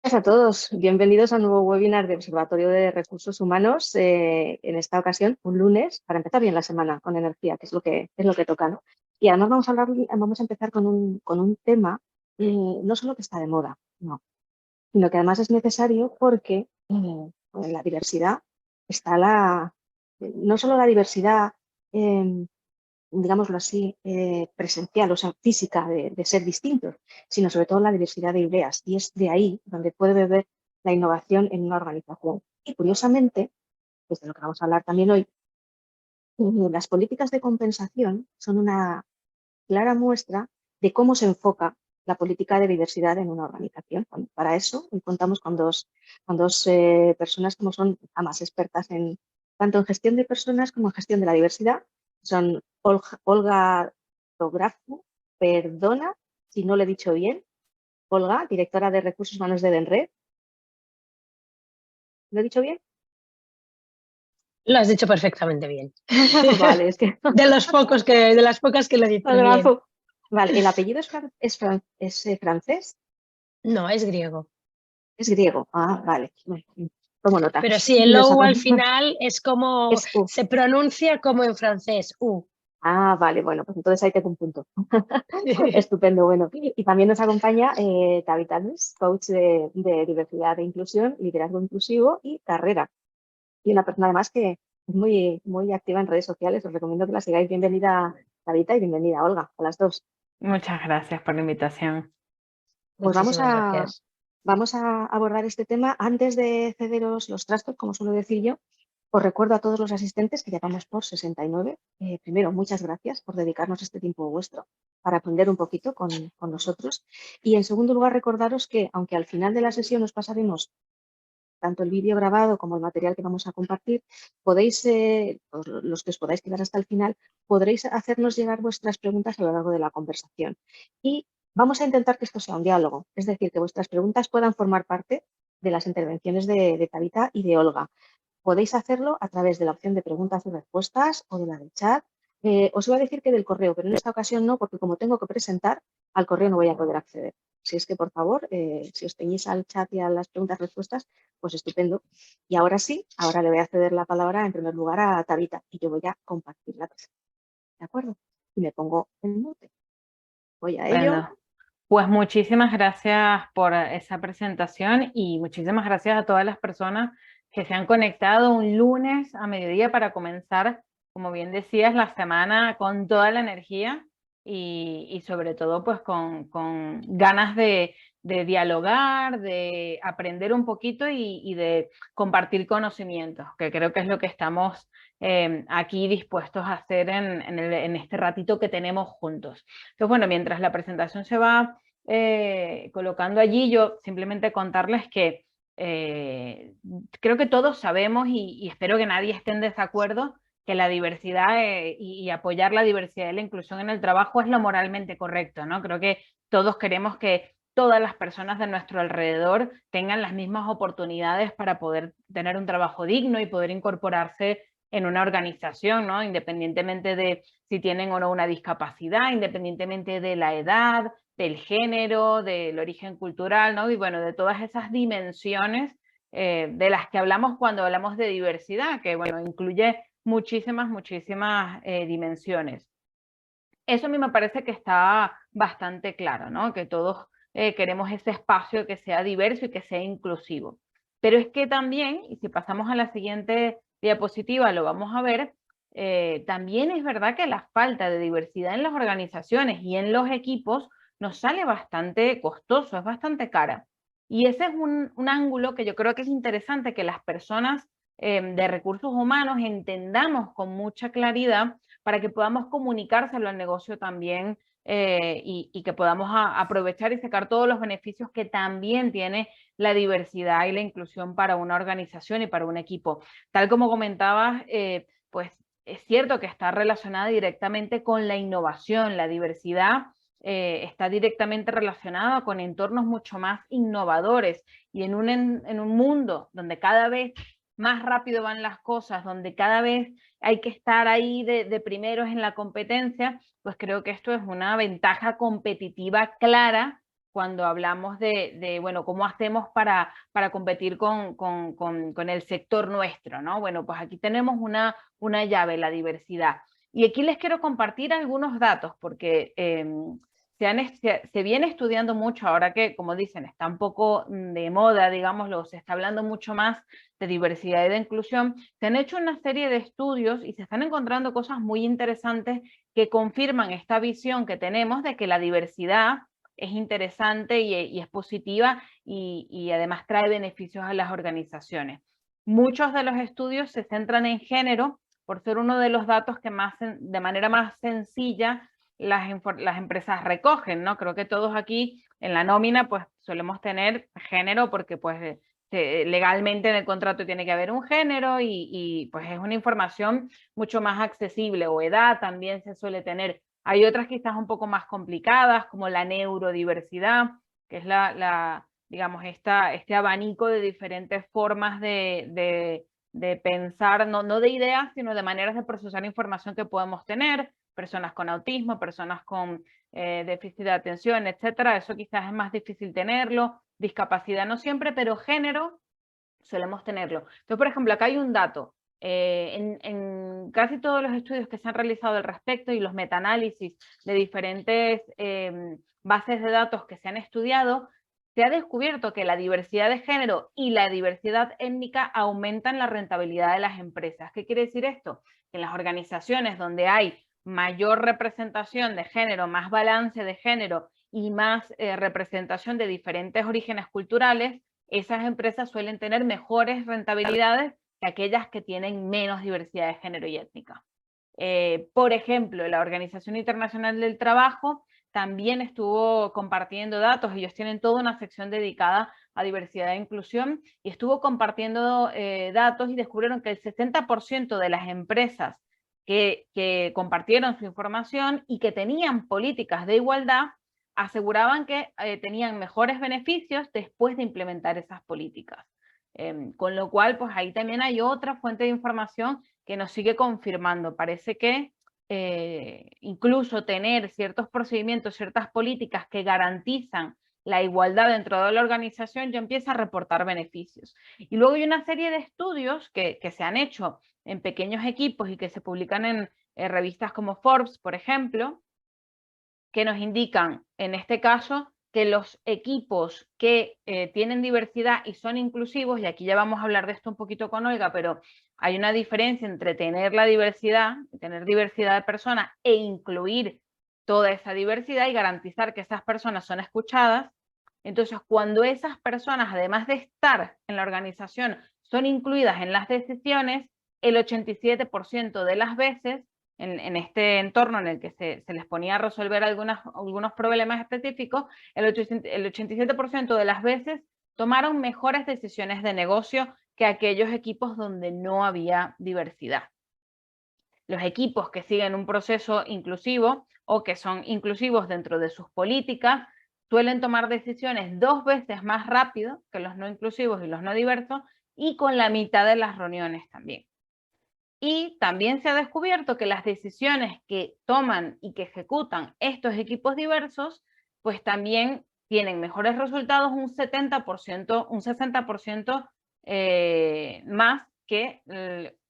Hola a todos, bienvenidos a un nuevo webinar de Observatorio de Recursos Humanos. En esta ocasión, un lunes, para empezar bien la semana con energía, que es lo que toca, ¿no? Y además vamos a empezar con un tema no solo que está de moda, no, sino que además es necesario porque en la diversidad está no solo la diversidad, eh, digámoslo así, presencial, o sea, física de ser distintos, sino sobre todo la diversidad de ideas. Y es de ahí donde puede beber la innovación en una organización. Y curiosamente, pues de lo que vamos a hablar también hoy, las políticas de compensación son una clara muestra de cómo se enfoca la política de diversidad en una organización. Bueno, para eso hoy contamos con dos personas como son ambas expertas tanto en gestión de personas como en gestión de la diversidad. Son Olga Zografu, perdona si no lo he dicho bien, Olga, directora de Recursos Humanos de Edenred. ¿Lo he dicho bien? Lo has dicho perfectamente bien. Vale, es que De las pocas que lo dices bien. Zografu. Vale, ¿el apellido es francés? No, es griego. Es griego. Ah, vale. Bueno, tomo nota. Pero sí, el Nos OU al acompaña. final es como, Es U. se pronuncia como en francés, U. Ah, vale, bueno, pues entonces ahí tengo un punto. Estupendo, bueno. Y también nos acompaña David Alves, coach de diversidad e inclusión, liderazgo inclusivo y carrera. Y una persona además que es muy, muy activa en redes sociales. Os recomiendo que la sigáis. Bienvenida, David, y bienvenida, Olga, a las dos. Muchas gracias por la invitación. Pues vamos Muchísimas a, gracias. vamos a abordar este tema. Antes de cederos los trastos, como suelo decir yo, os recuerdo a todos los asistentes que ya vamos por 69. Primero, muchas gracias por dedicarnos este tiempo vuestro para aprender un poquito con nosotros. Y en segundo lugar, recordaros que, aunque al final de la sesión os pasaremos tanto el vídeo grabado como el material que vamos a compartir, podéis, los que os podáis quedar hasta el final, podréis hacernos llegar vuestras preguntas a lo largo de la conversación. Y vamos a intentar que esto sea un diálogo, es decir, que vuestras preguntas puedan formar parte de las intervenciones de Tabitha y de Olga. Podéis hacerlo a través de la opción de preguntas y respuestas o de la del chat. Os iba a decir que del correo, pero en esta ocasión no, porque como tengo que presentar, al correo no voy a poder acceder. Si es que, por favor, si os teñís al chat y a las preguntas y respuestas, pues estupendo. Y ahora sí, ahora le voy a ceder la palabra en primer lugar a Tabitha y yo voy a compartir la presentación. ¿De acuerdo? Y me pongo en mute. Voy a ello. Bueno, pues muchísimas gracias por esa presentación y muchísimas gracias a todas las personas que se han conectado un lunes a mediodía para comenzar, como bien decías, la semana con toda la energía y sobre todo pues con ganas de dialogar, de aprender un poquito y de compartir conocimientos, que creo que es lo que estamos aquí dispuestos a hacer en este ratito que tenemos juntos. Entonces, bueno, mientras la presentación se va colocando allí, yo simplemente contarles que creo que todos sabemos y espero que nadie esté en desacuerdo que la diversidad y apoyar la diversidad y la inclusión en el trabajo es lo moralmente correcto, ¿no? Creo que todos queremos que todas las personas de nuestro alrededor tengan las mismas oportunidades para poder tener un trabajo digno y poder incorporarse en una organización, ¿no? Independientemente de si tienen o no una discapacidad, independientemente de la edad, del género, del origen cultural, ¿no? Y bueno, de todas esas dimensiones de las que hablamos cuando hablamos de diversidad, que bueno, incluye muchísimas dimensiones. Eso a mí me parece que está bastante claro, ¿no? Que todos queremos ese espacio que sea diverso y que sea inclusivo. Pero es que también, y si pasamos a la siguiente diapositiva, lo vamos a ver, también es verdad que la falta de diversidad en las organizaciones y en los equipos nos sale bastante costoso, es bastante cara. Y ese es un ángulo que yo creo que es interesante que las personas de recursos humanos entendamos con mucha claridad para que podamos comunicárselo al negocio también y que podamos aprovechar y sacar todos los beneficios que también tiene la diversidad y la inclusión para una organización y para un equipo. Tal como comentabas, pues es cierto que está relacionada directamente con la innovación, la diversidad está directamente relacionada con entornos mucho más innovadores y en un mundo donde cada vez más rápido van las cosas, donde cada vez hay que estar ahí de primeros en la competencia, pues creo que esto es una ventaja competitiva clara cuando hablamos bueno, cómo hacemos para competir con el sector nuestro, ¿no? Bueno, pues aquí tenemos una llave, la diversidad. Y aquí les quiero compartir algunos datos, porque se viene estudiando mucho, ahora que, como dicen, está un poco de moda, digámoslo, se está hablando mucho más de diversidad y de inclusión. Se han hecho una serie de estudios y se están encontrando cosas muy interesantes que confirman esta visión que tenemos de que la diversidad es interesante y es positiva y además trae beneficios a las organizaciones. Muchos de los estudios se centran en género por ser uno de los datos que de manera más sencilla las empresas recogen, ¿no? Creo que todos aquí en la nómina pues solemos tener género porque pues legalmente en el contrato tiene que haber un género y pues es una información mucho más accesible, o edad también se suele tener. Hay otras quizás un poco más complicadas, como la neurodiversidad, que es digamos, este abanico de diferentes formas de pensar, no de ideas, sino de maneras de procesar información que podemos tener, personas con autismo, personas con déficit de atención, etcétera. Eso quizás es más difícil tenerlo, discapacidad no siempre, pero género solemos tenerlo. Entonces, por ejemplo, acá hay un dato. En casi todos los estudios que se han realizado al respecto y los metaanálisis de diferentes bases de datos que se han estudiado, se ha descubierto que la diversidad de género y la diversidad étnica aumentan la rentabilidad de las empresas. ¿Qué quiere decir esto? Que en las organizaciones donde hay mayor representación de género, más balance de género y más representación de diferentes orígenes culturales, esas empresas suelen tener mejores rentabilidades que aquellas que tienen menos diversidad de género y étnica. Por ejemplo, la Organización Internacional del Trabajo también estuvo compartiendo datos, ellos tienen toda una sección dedicada a diversidad e inclusión, y estuvo compartiendo datos y descubrieron que el 60% de las empresas que compartieron su información y que tenían políticas de igualdad aseguraban que tenían mejores beneficios después de implementar esas políticas. Con lo cual, pues ahí también hay otra fuente de información que nos sigue confirmando. Parece que incluso tener ciertos procedimientos, ciertas políticas que garantizan la igualdad dentro de la organización ya empieza a reportar beneficios. Y luego hay una serie de estudios que se han hecho en pequeños equipos y que se publican en revistas como Forbes, por ejemplo, que nos indican, en este caso, que los equipos que tienen diversidad y son inclusivos, y aquí ya vamos a hablar de esto un poquito con Olga, pero hay una diferencia entre tener la diversidad, tener diversidad de personas e incluir toda esa diversidad y garantizar que esas personas son escuchadas. Entonces, cuando esas personas, además de estar en la organización, son incluidas en las decisiones, el 87% de las veces en este entorno en el que se les ponía a resolver algunos problemas específicos, el 87% de las veces tomaron mejores decisiones de negocio que aquellos equipos donde no había diversidad. Los equipos que siguen un proceso inclusivo o que son inclusivos dentro de sus políticas suelen tomar decisiones 2 veces más rápido que los no inclusivos y los no diversos, y con la mitad de las reuniones también. Y también se ha descubierto que las decisiones que toman y que ejecutan estos equipos diversos, pues también tienen mejores resultados, un 70%, un 60% más que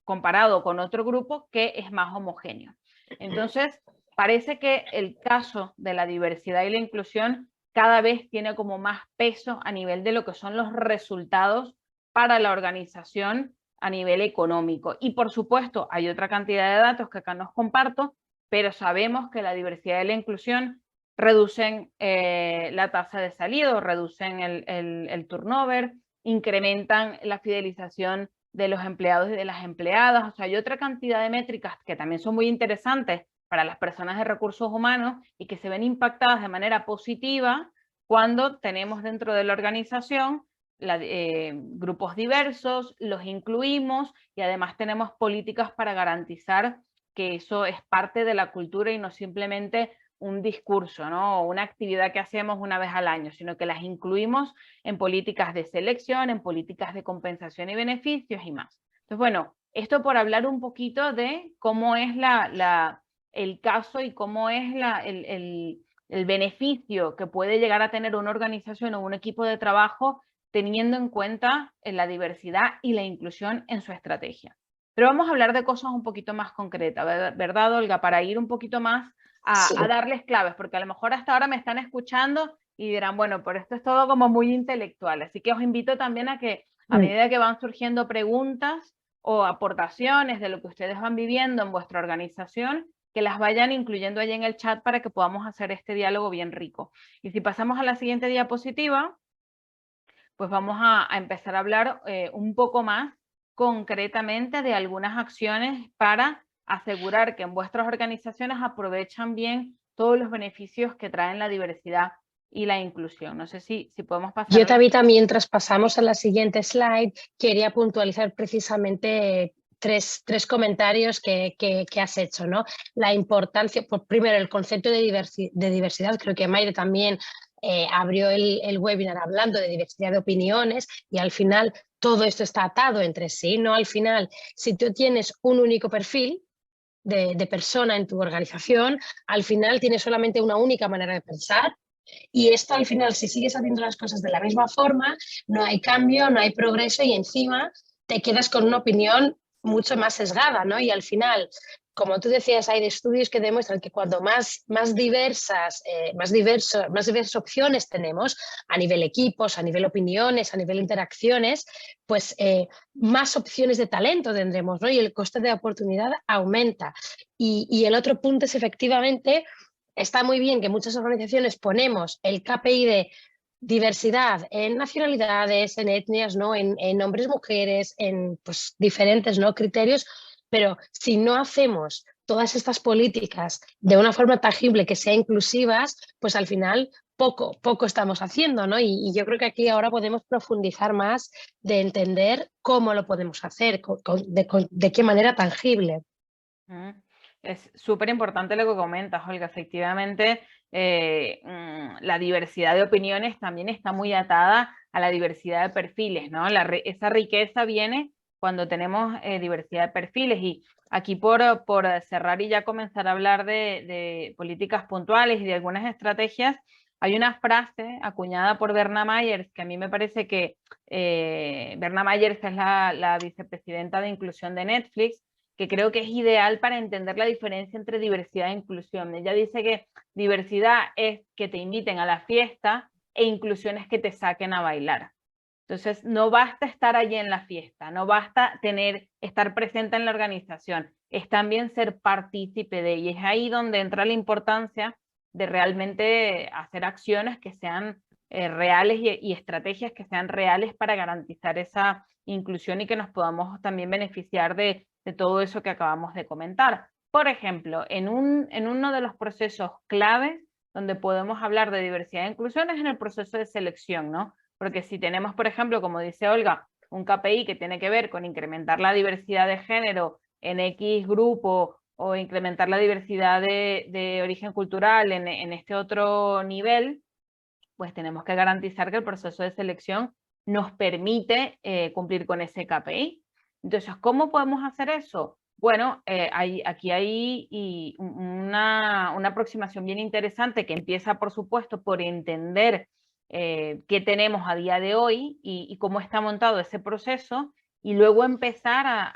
comparado con otro grupo que es más homogéneo. Entonces, parece que el caso de la diversidad y la inclusión cada vez tiene como más peso a nivel de lo que son los resultados para la organización a nivel económico. Y por supuesto, hay otra cantidad de datos que acá nos comparto, pero sabemos que la diversidad y la inclusión reducen la tasa de salido, reducen el turnover, incrementan la fidelización de los empleados y de las empleadas. O sea, hay otra cantidad de métricas que también son muy interesantes para las personas de recursos humanos y que se ven impactadas de manera positiva cuando tenemos dentro de la organización grupos diversos, los incluimos y además tenemos políticas para garantizar que eso es parte de la cultura y no simplemente un discurso, ¿no? O una actividad que hacemos una vez al año, sino que las incluimos en políticas de selección, en políticas de compensación y beneficios y más. Entonces, bueno, esto por hablar un poquito de cómo es el caso y cómo es el beneficio que puede llegar a tener una organización o un equipo de trabajo teniendo en cuenta la diversidad y la inclusión en su estrategia. Pero vamos a hablar de cosas un poquito más concretas, ¿verdad, Olga? Para ir un poquito más a darles claves, porque a lo mejor hasta ahora me están escuchando y dirán, bueno, pero esto es todo como muy intelectual. Así que os invito también a que a medida que van surgiendo preguntas o aportaciones de lo que ustedes van viviendo en vuestra organización, que las vayan incluyendo allí en el chat para que podamos hacer este diálogo bien rico. Y si pasamos a la siguiente diapositiva, pues vamos a empezar a hablar un poco más concretamente de algunas acciones para asegurar que en vuestras organizaciones aprovechan bien todos los beneficios que traen la diversidad y la inclusión. No sé si podemos pasar. Yo, Tabita, mientras pasamos a la siguiente slide, quería puntualizar precisamente tres comentarios que has hecho, ¿no? La importancia, pues primero el concepto de diversidad, creo que Mayre también abrió el webinar hablando de diversidad de opiniones y al final todo esto está atado entre sí, ¿no? Al final, si tú tienes un único perfil de persona en tu organización, al final tienes solamente una única manera de pensar. Y esto al final, si sigues haciendo las cosas de la misma forma, no hay cambio, no hay progreso y encima te quedas con una opinión mucho más sesgada, ¿no? Y al final, como tú decías, hay estudios que demuestran que cuando más diversas opciones tenemos a nivel equipos, a nivel opiniones, a nivel interacciones, pues más opciones de talento tendremos, ¿no? Y el coste de oportunidad aumenta. Y el otro punto es efectivamente, está muy bien que muchas organizaciones ponemos el KPI de diversidad en nacionalidades, en etnias, ¿no? en hombres, mujeres, en pues, diferentes, ¿no? criterios, pero si no hacemos todas estas políticas de una forma tangible que sea inclusivas, pues al final poco estamos haciendo, ¿no? Y yo creo que aquí ahora podemos profundizar más de entender cómo lo podemos hacer, de qué manera tangible. Es súper importante lo que comentas, Olga. Efectivamente, la diversidad de opiniones también está muy atada a la diversidad de perfiles, ¿no? Esa riqueza viene cuando tenemos diversidad de perfiles. Y aquí por cerrar y ya comenzar a hablar de políticas puntuales y de algunas estrategias, hay una frase acuñada por Berna Myers, que a mí me parece que Berna Myers es la vicepresidenta de inclusión de Netflix, que creo que es ideal para entender la diferencia entre diversidad e inclusión. Ella dice que diversidad es que te inviten a la fiesta e inclusión es que te saquen a bailar. Entonces, no basta estar allí en la fiesta, no basta estar presente en la organización, es también ser partícipe de ella. Y es ahí donde entra la importancia de realmente hacer acciones que sean reales y estrategias que sean reales para garantizar esa inclusión y que nos podamos también beneficiar de todo eso que acabamos de comentar. Por ejemplo, en uno de los procesos claves donde podemos hablar de diversidad e inclusión es en el proceso de selección, ¿no? Porque si tenemos, por ejemplo, como dice Olga, un KPI que tiene que ver con incrementar la diversidad de género en X grupo o incrementar la diversidad de origen cultural en este otro nivel, pues tenemos que garantizar que el proceso de selección nos permite cumplir con ese KPI. Entonces, ¿cómo podemos hacer eso? Bueno, aquí hay una aproximación bien interesante que empieza, por supuesto, por entender qué tenemos a día de hoy y cómo está montado ese proceso, y luego empezar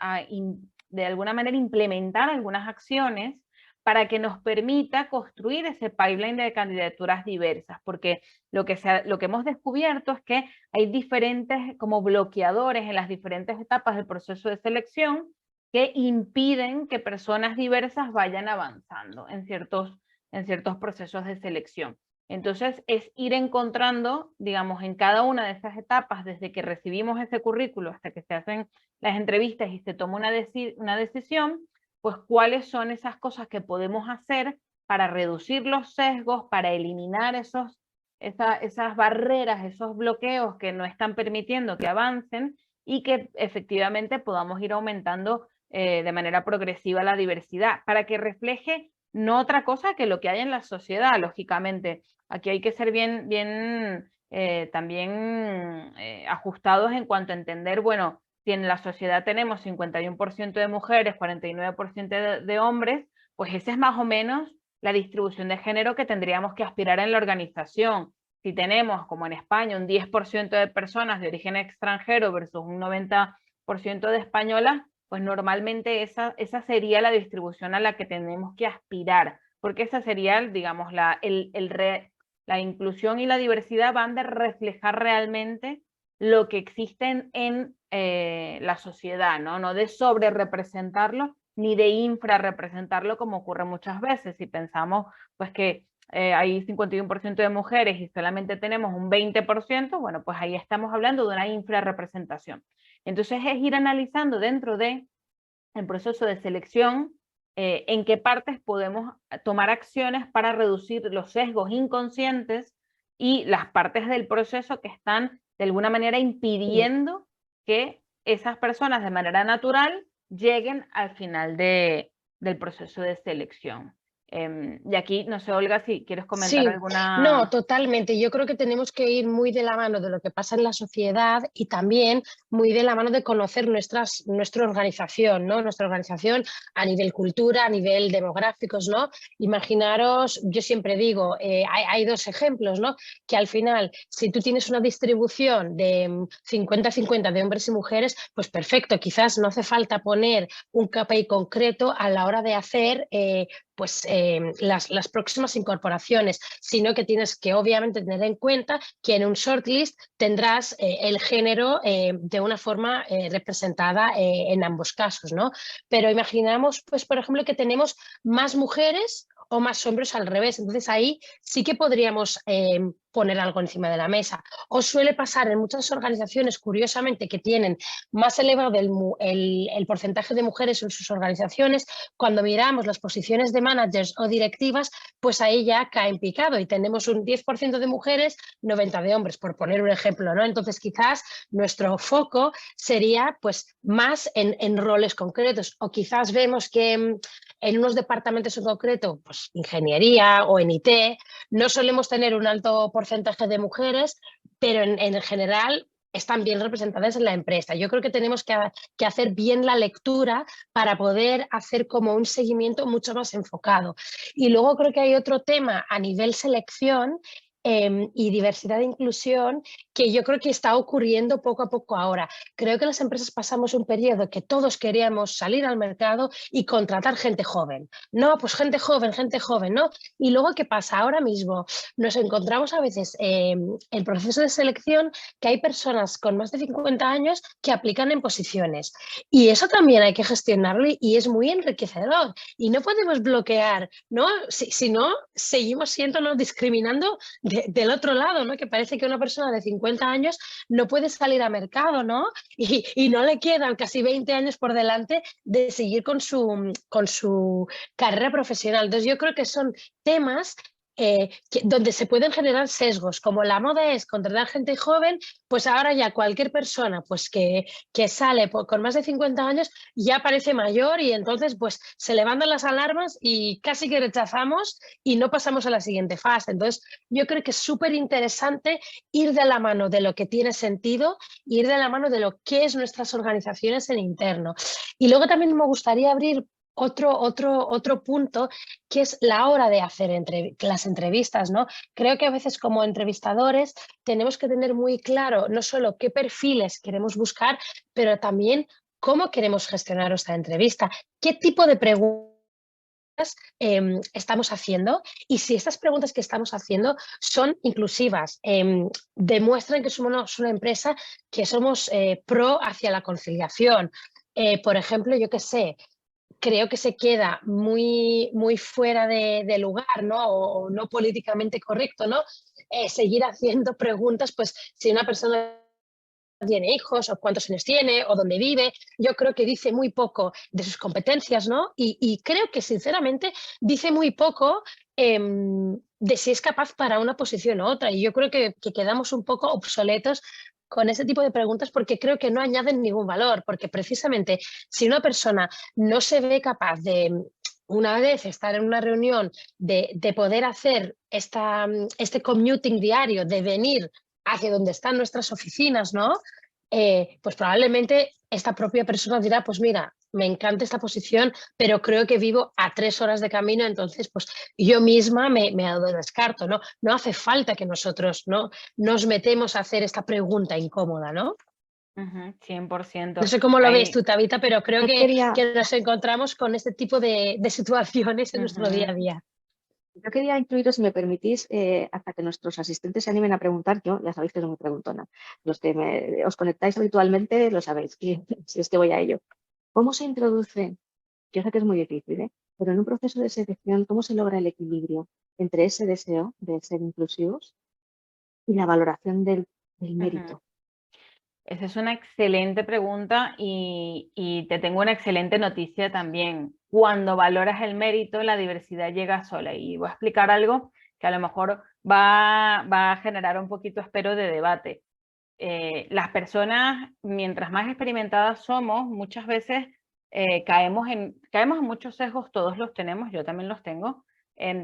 de alguna manera implementar algunas acciones para que nos permita construir ese pipeline de candidaturas diversas, porque lo que hemos descubierto es que hay diferentes como bloqueadores en las diferentes etapas del proceso de selección que impiden que personas diversas vayan avanzando en ciertos procesos de selección. Entonces es ir encontrando, digamos, en cada una de esas etapas, desde que recibimos ese currículo hasta que se hacen las entrevistas y se toma una decisión, pues cuáles son esas cosas que podemos hacer para reducir los sesgos, para eliminar esas barreras, esos bloqueos que no están permitiendo que avancen y que efectivamente podamos ir aumentando de manera progresiva la diversidad, para que refleje no otra cosa que lo que hay en la sociedad, lógicamente. Aquí hay que ser bien también ajustados en cuanto a entender, bueno, si en la sociedad tenemos 51% de mujeres, 49% de hombres, pues ese es más o menos la distribución de género que tendríamos que aspirar en la organización. Si tenemos, como en España, un 10% de personas de origen extranjero versus un 90% de españolas, pues normalmente esa sería la distribución a la que tenemos que aspirar, porque esa sería, digamos, la inclusión y la diversidad van de reflejar realmente lo que existe en la sociedad, ¿no? No de sobre representarlo ni de infrarrepresentarlo como ocurre muchas veces. Si pensamos pues que hay 51% de mujeres y solamente tenemos un 20%, bueno, pues ahí estamos hablando de una infrarrepresentación. Entonces es ir analizando dentro del proceso de selección en qué partes podemos tomar acciones para reducir los sesgos inconscientes y las partes del proceso que están de alguna manera impidiendo que esas personas de manera natural lleguen al final del proceso de selección. Y aquí, no sé, Olga, si quieres comentar Sí, alguna... no, totalmente. Yo creo que tenemos que ir muy de la mano de lo que pasa en la sociedad y también muy de la mano de conocer nuestra organización, ¿no? Nuestra organización a nivel cultura, a nivel demográficos, ¿no? Imaginaros, yo siempre digo, hay dos ejemplos, ¿no? Que al final, si tú tienes una distribución de 50-50 de hombres y mujeres, pues perfecto, quizás no hace falta poner un KPI concreto a la hora de hacer las próximas incorporaciones, sino que tienes que obviamente tener en cuenta que en un shortlist tendrás el género de una forma representada en ambos casos, ¿no? Pero imaginamos, pues, por ejemplo, que tenemos más mujeres o más hombres al revés. Entonces ahí sí que podríamos poner algo encima de la mesa. O suele pasar en muchas organizaciones, curiosamente, que tienen más elevado el porcentaje de mujeres en sus organizaciones, cuando miramos las posiciones de managers o directivas, pues ahí ya cae en picado y tenemos un 10% de mujeres, 90% de hombres, por poner un ejemplo, ¿no? Entonces quizás nuestro foco sería pues más en roles concretos, o quizás vemos que en unos departamentos en concreto, pues ingeniería o en IT, no solemos tener un alto porcentaje de mujeres, pero en general están bien representadas en la empresa. Yo creo que tenemos que hacer bien la lectura para poder hacer como un seguimiento mucho más enfocado. Y luego creo que hay otro tema a nivel selección y diversidad e inclusión que yo creo que está ocurriendo poco a poco ahora. Creo que las empresas pasamos un periodo que todos queríamos salir al mercado y contratar gente joven. No, pues gente joven, ¿no? Y luego, ¿qué pasa? Ahora mismo nos encontramos a veces en proceso de selección que hay personas con más de 50 años que aplican en posiciones. Y eso también hay que gestionarlo y es muy enriquecedor. Y no podemos bloquear, ¿no? Si no, seguimos siendo discriminando del otro lado, ¿no? Que parece que una persona de 50 años no puede salir a mercado, ¿no? Y no le quedan casi 20 años por delante de seguir con su carrera profesional. Entonces yo creo que son temas donde se pueden generar sesgos. Como la moda es contratar gente joven, pues ahora ya cualquier persona pues que sale con más de 50 años ya parece mayor y entonces pues se levantan las alarmas y casi que rechazamos y no pasamos a la siguiente fase. Entonces yo creo que es súper interesante ir de la mano de lo que tiene sentido, ir de la mano de lo que es nuestras organizaciones en interno. Y luego también me gustaría abrir otro punto, que es la hora de hacer las entrevistas, ¿no? Creo que a veces como entrevistadores tenemos que tener muy claro no solo qué perfiles queremos buscar, pero también cómo queremos gestionar nuestra entrevista, qué tipo de preguntas estamos haciendo y si estas preguntas que estamos haciendo son inclusivas, demuestran que somos una empresa que somos pro hacia la conciliación. Por ejemplo, yo qué sé, creo que se queda muy, muy fuera de lugar, ¿no? O no políticamente correcto, ¿no? Seguir haciendo preguntas, pues si una persona tiene hijos o cuántos años tiene o dónde vive. Yo creo que dice muy poco de sus competencias, ¿no? Y creo que sinceramente dice muy poco de si es capaz para una posición u otra. Y yo creo que quedamos un poco obsoletos con ese tipo de preguntas porque creo que no añaden ningún valor, porque precisamente si una persona no se ve capaz de una vez estar en una reunión, de poder hacer este commuting diario, de venir hacia donde están nuestras oficinas, ¿no? Pues probablemente esta propia persona dirá, pues mira, me encanta esta posición, pero creo que vivo a 3 horas de camino, entonces pues yo misma me descarto, ¿no? No hace falta que nosotros, ¿no?, nos metemos a hacer esta pregunta incómoda, ¿no? 100%. No sé cómo lo ves Ahí, tú, Tabita, pero creo Yo quería, que nos encontramos con este tipo de situaciones en nuestro día a día. yo quería incluiros, si me permitís, hasta que nuestros asistentes se animen a preguntar. Yo ya sabéis que no me preguntona. Los que os conectáis habitualmente lo sabéis, si es que voy a ello. ¿Cómo se introduce? Yo sé que es muy difícil, ¿eh? Pero en un proceso de selección, ¿cómo se logra el equilibrio entre ese deseo de ser inclusivos y la valoración del mérito? Esa es una excelente pregunta y te tengo una excelente noticia también. Cuando valoras el mérito, la diversidad llega sola. Y voy a explicar algo que a lo mejor va a generar un poquito, espero, de debate. Las personas, mientras más experimentadas somos, muchas veces caemos en muchos sesgos, todos los tenemos, yo también los tengo,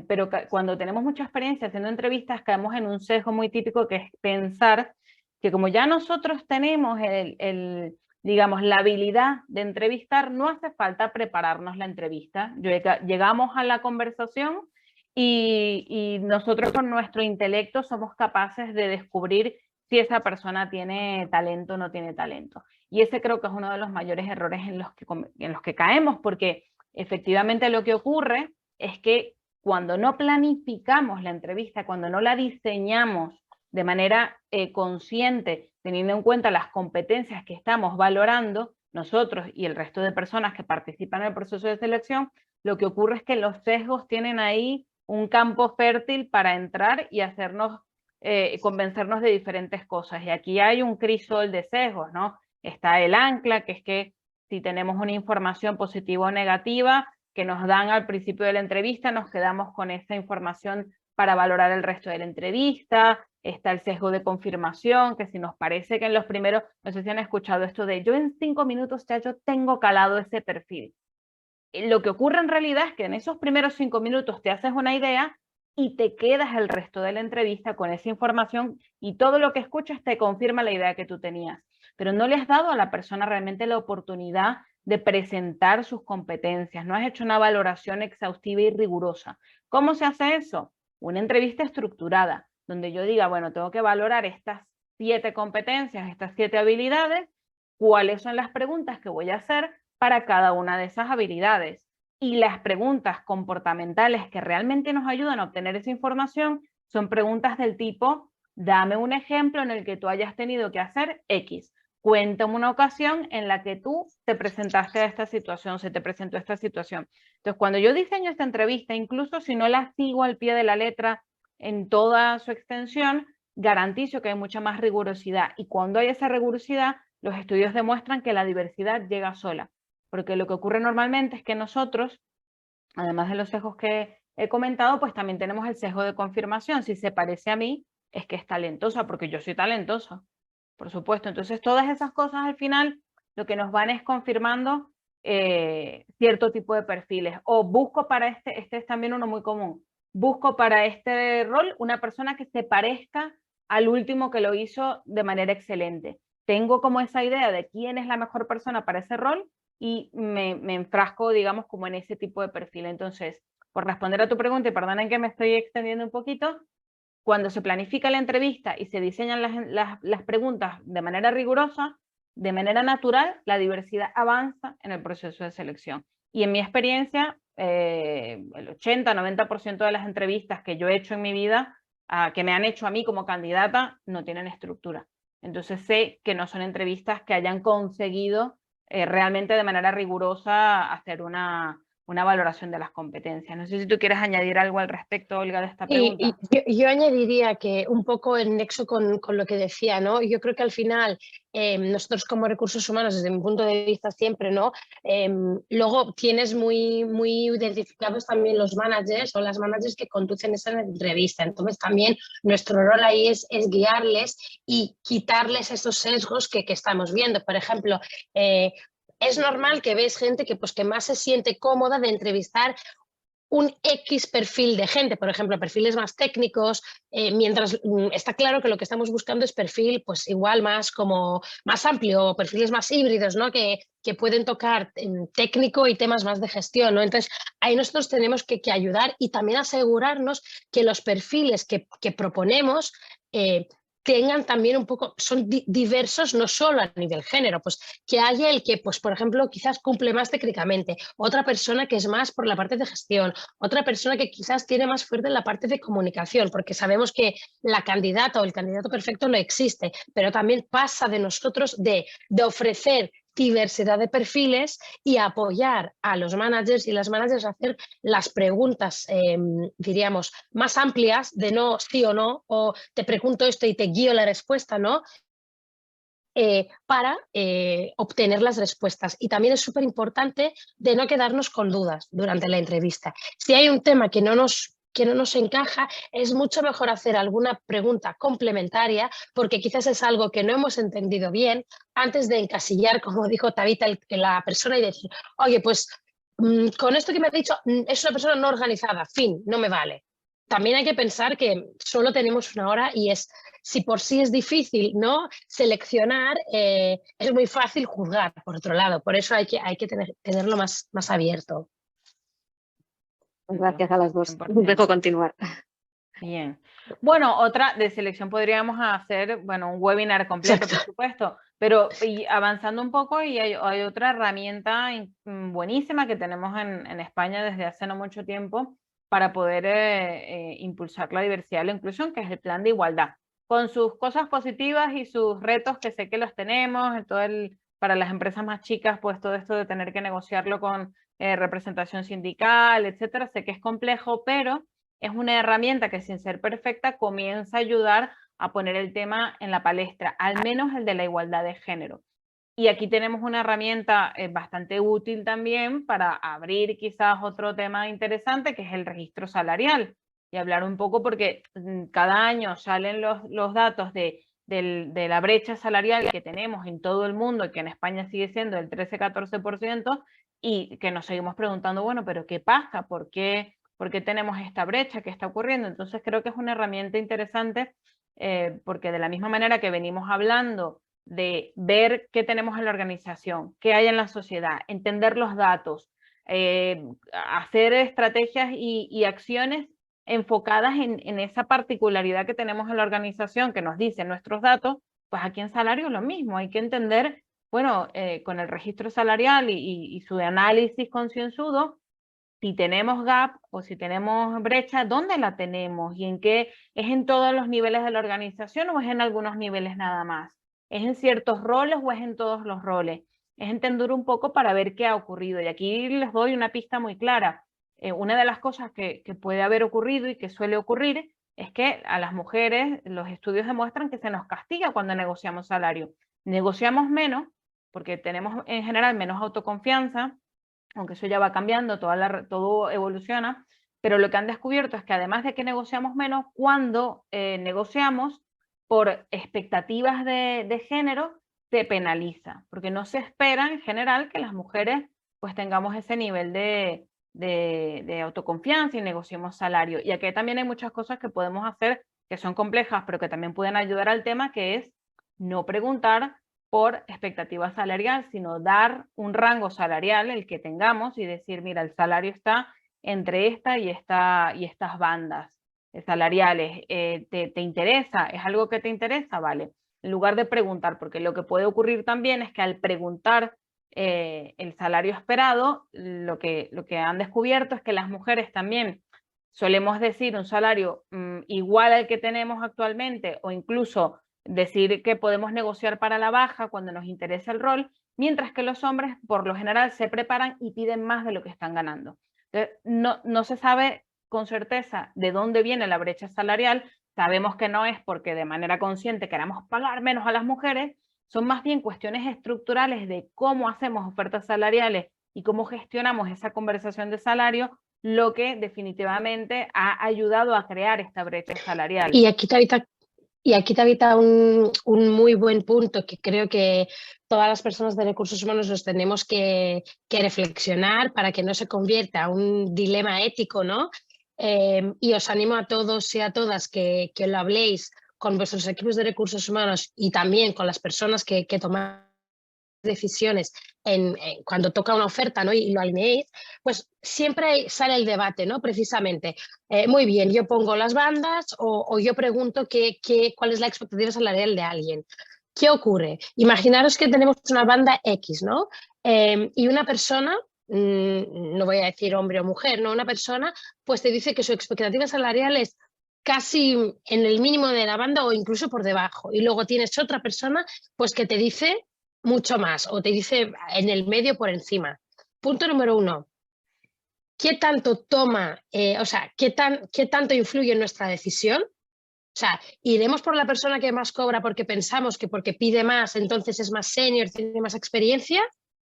pero cuando tenemos mucha experiencia haciendo entrevistas, caemos en un sesgo muy típico que es pensar que como ya nosotros tenemos digamos, la habilidad de entrevistar, no hace falta prepararnos la entrevista. Llegamos a la conversación y nosotros con nuestro intelecto somos capaces de descubrir si esa persona tiene talento o no tiene talento. Y ese creo que es uno de los mayores errores en los que caemos, porque efectivamente lo que ocurre es que cuando no planificamos la entrevista, cuando no la diseñamos de manera consciente, teniendo en cuenta las competencias que estamos valorando, nosotros y el resto de personas que participan en el proceso de selección, lo que ocurre es que los sesgos tienen ahí un campo fértil para entrar y hacernos convencernos de diferentes cosas. Y aquí hay un crisol de sesgos, ¿no? Está el ancla, que es que si tenemos una información positiva o negativa que nos dan al principio de la entrevista, nos quedamos con esa información para valorar el resto de la entrevista. Está el sesgo de confirmación, que si nos parece que en los primeros, no sé si han escuchado esto de yo en 5 minutos ya yo tengo calado ese perfil. Lo que ocurre en realidad es que en esos primeros 5 minutos te haces una idea y te quedas el resto de la entrevista con esa información y todo lo que escuchas te confirma la idea que tú tenías. Pero no le has dado a la persona realmente la oportunidad de presentar sus competencias, no has hecho una valoración exhaustiva y rigurosa. ¿Cómo se hace eso? Una entrevista estructurada, donde yo diga, bueno, tengo que valorar estas 7 competencias, estas 7 habilidades, cuáles son las preguntas que voy a hacer para cada una de esas habilidades. Y las preguntas comportamentales que realmente nos ayudan a obtener esa información son preguntas del tipo, dame un ejemplo en el que tú hayas tenido que hacer X. Cuéntame una ocasión en la que tú te presentaste a esta situación, se te presentó esta situación. Entonces, cuando yo diseño esta entrevista, incluso si no la sigo al pie de la letra en toda su extensión, garantizo que hay mucha más rigurosidad. Y cuando hay esa rigurosidad, los estudios demuestran que la diversidad llega sola. Porque lo que ocurre normalmente es que nosotros, además de los sesgos que he comentado, pues también tenemos el sesgo de confirmación. Si se parece a mí, es que es talentosa, porque yo soy talentosa, por supuesto. Entonces, todas esas cosas al final lo que nos van es confirmando cierto tipo de perfiles. O busco para este es también uno muy común, busco para este rol una persona que se parezca al último que lo hizo de manera excelente. Tengo como esa idea de quién es la mejor persona para ese rol y me enfrasco, digamos, como en ese tipo de perfil. Entonces, por responder a tu pregunta, y perdonen que me estoy extendiendo un poquito, cuando se planifica la entrevista y se diseñan las preguntas de manera rigurosa, de manera natural, la diversidad avanza en el proceso de selección. Y en mi experiencia, el 80-90% de las entrevistas que yo he hecho en mi vida, que me han hecho a mí como candidata, no tienen estructura. Entonces sé que no son entrevistas que hayan conseguido realmente de manera rigurosa hacer una valoración de las competencias. No sé si tú quieres añadir algo al respecto, Olga, de esta pregunta. Y yo añadiría que un poco en nexo con lo que decía, ¿no? Yo creo que al final nosotros como recursos humanos, desde mi punto de vista siempre, ¿no? Luego tienes muy identificados también los managers o las managers que conducen esa entrevista. Entonces también nuestro rol ahí es guiarles y quitarles esos sesgos que estamos viendo. Por ejemplo, es normal que ves gente que más se siente cómoda de entrevistar un X perfil de gente, por ejemplo, perfiles más técnicos, mientras está claro que lo que estamos buscando es perfil pues igual más amplio, perfiles más híbridos, ¿no? que pueden tocar técnico y temas más de gestión, ¿no? Entonces, ahí nosotros tenemos que ayudar y también asegurarnos que los perfiles que proponemos tengan también un poco, son diversos no solo a nivel género, pues que haya el que, pues por ejemplo, quizás cumple más técnicamente, otra persona que es más por la parte de gestión, otra persona que quizás tiene más fuerte en la parte de comunicación, porque sabemos que la candidata o el candidato perfecto no existe, pero también pasa de nosotros de ofrecer diversidad de perfiles y apoyar a los managers y las managers a hacer las preguntas, diríamos, más amplias de no, sí o no, o te pregunto esto y te guío la respuesta, ¿no? Para obtener las respuestas. Y también es súper importante de no quedarnos con dudas durante la entrevista. Si hay un tema que no nos encaja, es mucho mejor hacer alguna pregunta complementaria, porque quizás es algo que no hemos entendido bien, antes de encasillar, como dijo Tabitha, la persona y decir, oye, pues con esto que me ha dicho, es una persona no organizada, fin, no me vale. También hay que pensar que solo tenemos una hora y si por sí es difícil, ¿no?, seleccionar, es muy fácil juzgar, por otro lado. Por eso hay que tenerlo más abierto. Gracias a las dos. 100%. Dejo continuar. Bien. Bueno, otra de selección podríamos hacer, bueno, un webinar completo, por supuesto, pero y avanzando un poco, y hay otra herramienta buenísima que tenemos en España desde hace no mucho tiempo para poder impulsar la diversidad y la inclusión, que es el Plan de Igualdad, con sus cosas positivas y sus retos que sé que los tenemos, para las empresas más chicas, pues todo esto de tener que negociarlo con representación sindical, etcétera, sé que es complejo, pero es una herramienta que sin ser perfecta comienza a ayudar a poner el tema en la palestra, al menos el de la igualdad de género. Y aquí tenemos una herramienta bastante útil también para abrir quizás otro tema interesante, que es el registro salarial, y hablar un poco porque cada año salen los datos de la brecha salarial que tenemos en todo el mundo y que en España sigue siendo del 13-14%, y que nos seguimos preguntando, bueno, pero ¿qué pasa? ¿Por qué tenemos esta brecha? ¿Qué está ocurriendo? Entonces creo que es una herramienta interesante porque de la misma manera que venimos hablando de ver qué tenemos en la organización, qué hay en la sociedad, entender los datos, hacer estrategias y acciones enfocadas en esa particularidad que tenemos en la organización que nos dicen nuestros datos, pues aquí en salario es lo mismo, hay que entender, bueno, con el registro salarial y su análisis concienzudo, si tenemos gap o si tenemos brecha, ¿dónde la tenemos? ¿Y en qué? ¿Es en todos los niveles de la organización o es en algunos niveles nada más? ¿Es en ciertos roles o es en todos los roles? Es entender un poco para ver qué ha ocurrido. Y aquí les doy una pista muy clara. Una de las cosas que puede haber ocurrido y que suele ocurrir es que a las mujeres los estudios demuestran que se nos castiga cuando negociamos salario. Negociamos menos porque tenemos en general menos autoconfianza, aunque eso ya va cambiando, todo evoluciona, pero lo que han descubierto es que además de que negociamos menos, cuando negociamos por expectativas de género, se penaliza, porque no se espera en general que las mujeres pues tengamos ese nivel de autoconfianza y negociemos salario. Y aquí también hay muchas cosas que podemos hacer que son complejas, pero que también pueden ayudar al tema, que es no preguntar por expectativa salarial, sino dar un rango salarial, el que tengamos, y decir, mira, el salario está entre esta y estas bandas salariales. ¿Te interesa? ¿Es algo que te interesa? Vale. En lugar de preguntar, porque lo que puede ocurrir también es que al preguntar el salario esperado, lo que han descubierto es que las mujeres también solemos decir un salario igual al que tenemos actualmente, o incluso decir que podemos negociar para la baja cuando nos interesa el rol, mientras que los hombres por lo general se preparan y piden más de lo que están ganando. Entonces, no se sabe con certeza de dónde viene la brecha salarial. Sabemos que no es porque de manera consciente queramos pagar menos a las mujeres, son más bien cuestiones estructurales de cómo hacemos ofertas salariales y cómo gestionamos esa conversación de salario, lo que definitivamente ha ayudado a crear esta brecha salarial. Y aquí, Tabitha, Y aquí te habita un muy buen punto que creo que todas las personas de recursos humanos nos tenemos que reflexionar para que no se convierta en un dilema ético, ¿no? Y os animo a todos y a todas que lo habléis con vuestros equipos de recursos humanos y también con las personas que toman decisiones cuando toca una oferta, ¿no? y lo alineéis, pues siempre sale el debate, ¿no? Precisamente, muy bien, yo pongo las bandas o yo pregunto cuál es la expectativa salarial de alguien. ¿Qué ocurre? Imaginaros que tenemos una banda X, ¿no? Y una persona, no voy a decir hombre o mujer, ¿no? Una persona pues te dice que su expectativa salarial es casi en el mínimo de la banda o incluso por debajo. Y luego tienes otra persona pues que te dice mucho más o te dice en el medio por encima. Punto número 1. ¿Qué tanto toma, qué tanto influye en nuestra decisión? O sea, ¿iremos por la persona que más cobra porque pensamos que porque pide más, entonces es más senior, tiene más experiencia?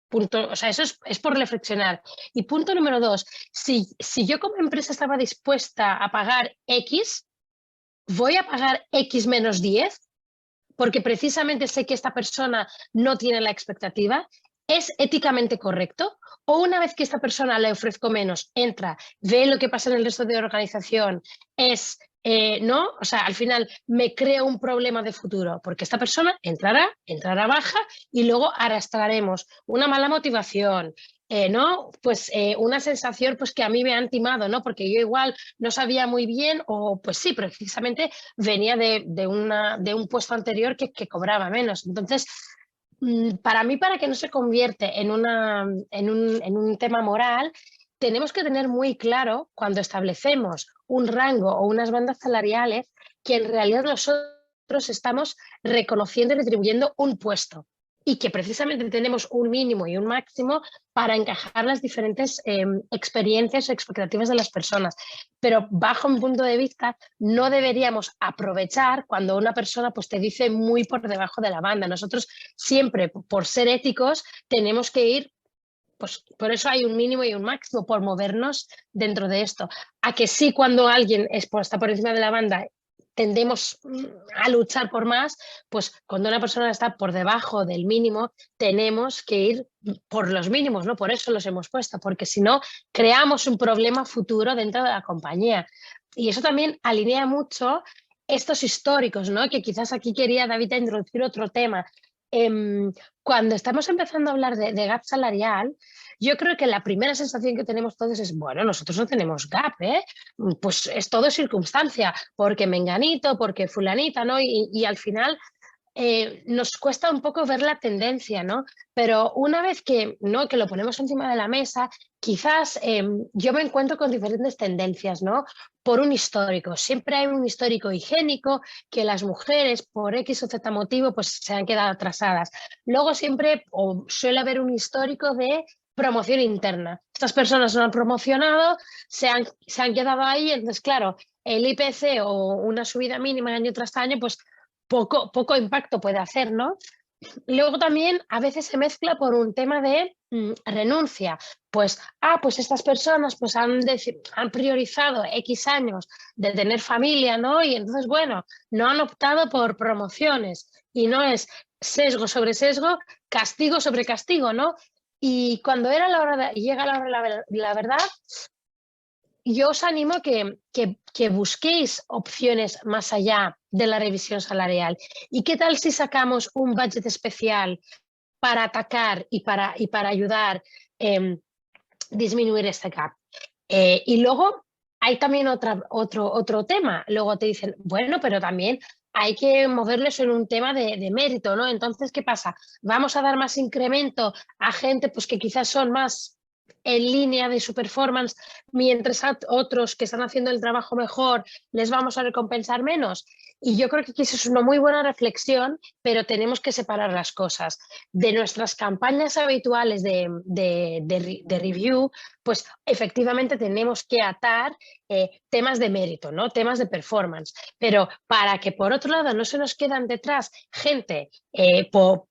Punto, o sea, eso es por reflexionar. Y punto número 2, si yo como empresa estaba dispuesta a pagar X, ¿voy a pagar X menos 10? Porque precisamente sé que esta persona no tiene la expectativa. ¿Es éticamente correcto? O una vez que esta persona le ofrezco menos, entra, ve lo que pasa en el resto de la organización, ¿no? O sea, al final me creo un problema de futuro, porque esta persona entrará baja y luego arrastraremos una mala motivación, ¿no? Pues una sensación pues, que a mí me ha timado, ¿no? Porque yo igual no sabía muy bien o pues sí, precisamente venía de un puesto anterior que cobraba menos. Entonces, para mí, para que no se convierte en un tema moral, tenemos que tener muy claro cuando establecemos un rango o unas bandas salariales que en realidad nosotros estamos reconociendo y retribuyendo un puesto y que precisamente tenemos un mínimo y un máximo para encajar las diferentes experiencias o expectativas de las personas. Pero bajo mi punto de vista, no deberíamos aprovechar cuando una persona pues, te dice muy por debajo de la banda. Nosotros siempre, por ser éticos, tenemos que ir, pues por eso hay un mínimo y un máximo, por movernos dentro de esto. A que sí, cuando alguien está por encima de la banda, tendemos a luchar por más, pues cuando una persona está por debajo del mínimo, tenemos que ir por los mínimos, ¿no? Por eso los hemos puesto, porque si no, creamos un problema futuro dentro de la compañía. Y eso también alinea mucho estos históricos, ¿no? Que quizás aquí quería David introducir otro tema. Cuando estamos empezando a hablar de gap salarial, yo creo que la primera sensación que tenemos todos es, bueno, nosotros no tenemos gap, ¿eh? Pues es todo circunstancia, porque menganito, porque fulanita, ¿no? Y al final nos cuesta un poco ver la tendencia, ¿no? Pero una vez ¿no? que lo ponemos encima de la mesa, quizás yo me encuentro con diferentes tendencias, ¿no? Por un histórico. Siempre hay un histórico higiénico que las mujeres, por X o Z motivo, pues se han quedado atrasadas. Luego siempre suele haber un histórico de promoción interna. Estas personas no han promocionado, se han quedado ahí, entonces, claro, el IPC o una subida mínima año tras año, pues poco impacto puede hacer, ¿no? Luego también a veces se mezcla por un tema de renuncia. Pues estas personas pues han priorizado X años de tener familia, ¿no? Y entonces, bueno, no han optado por promociones y no es sesgo sobre sesgo, castigo sobre castigo, ¿no? Y cuando llega la hora de la verdad, yo os animo que busquéis opciones más allá de la revisión salarial. ¿Y qué tal si sacamos un budget especial para atacar y para ayudar a disminuir este gap? Y luego hay también otro tema. Luego te dicen, bueno, pero también hay que moverles en un tema de mérito, ¿no? Entonces, ¿qué pasa? Vamos a dar más incremento a gente pues, que quizás son más en línea de su performance, mientras a otros que están haciendo el trabajo mejor les vamos a recompensar menos. Y yo creo que eso es una muy buena reflexión, pero tenemos que separar las cosas. De nuestras campañas habituales de review, pues efectivamente tenemos que atar temas de mérito, ¿no? Temas de performance. Pero para que por otro lado no se nos quedan detrás gente por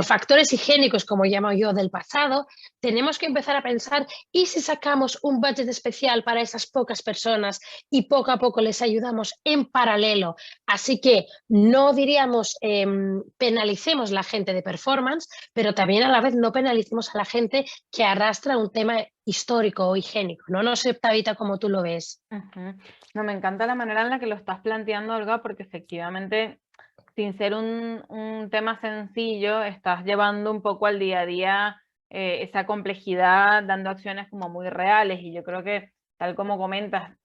factores higiénicos, como llamo yo, del pasado, tenemos que empezar a pensar, ¿y si sacamos un budget especial para esas pocas personas y poco a poco les ayudamos en paralelo? Así que no diríamos penalicemos la gente de performance, pero también a la vez no penalicemos a la gente que arrastra un tema histórico o higiénico, ¿no? No sé, Tabita, cómo tú lo ves. No, me encanta la manera en la que lo estás planteando, Olga, porque efectivamente, sin ser un tema sencillo, estás llevando un poco al día a día esa complejidad, dando acciones como muy reales, y yo creo que, tal como comentas,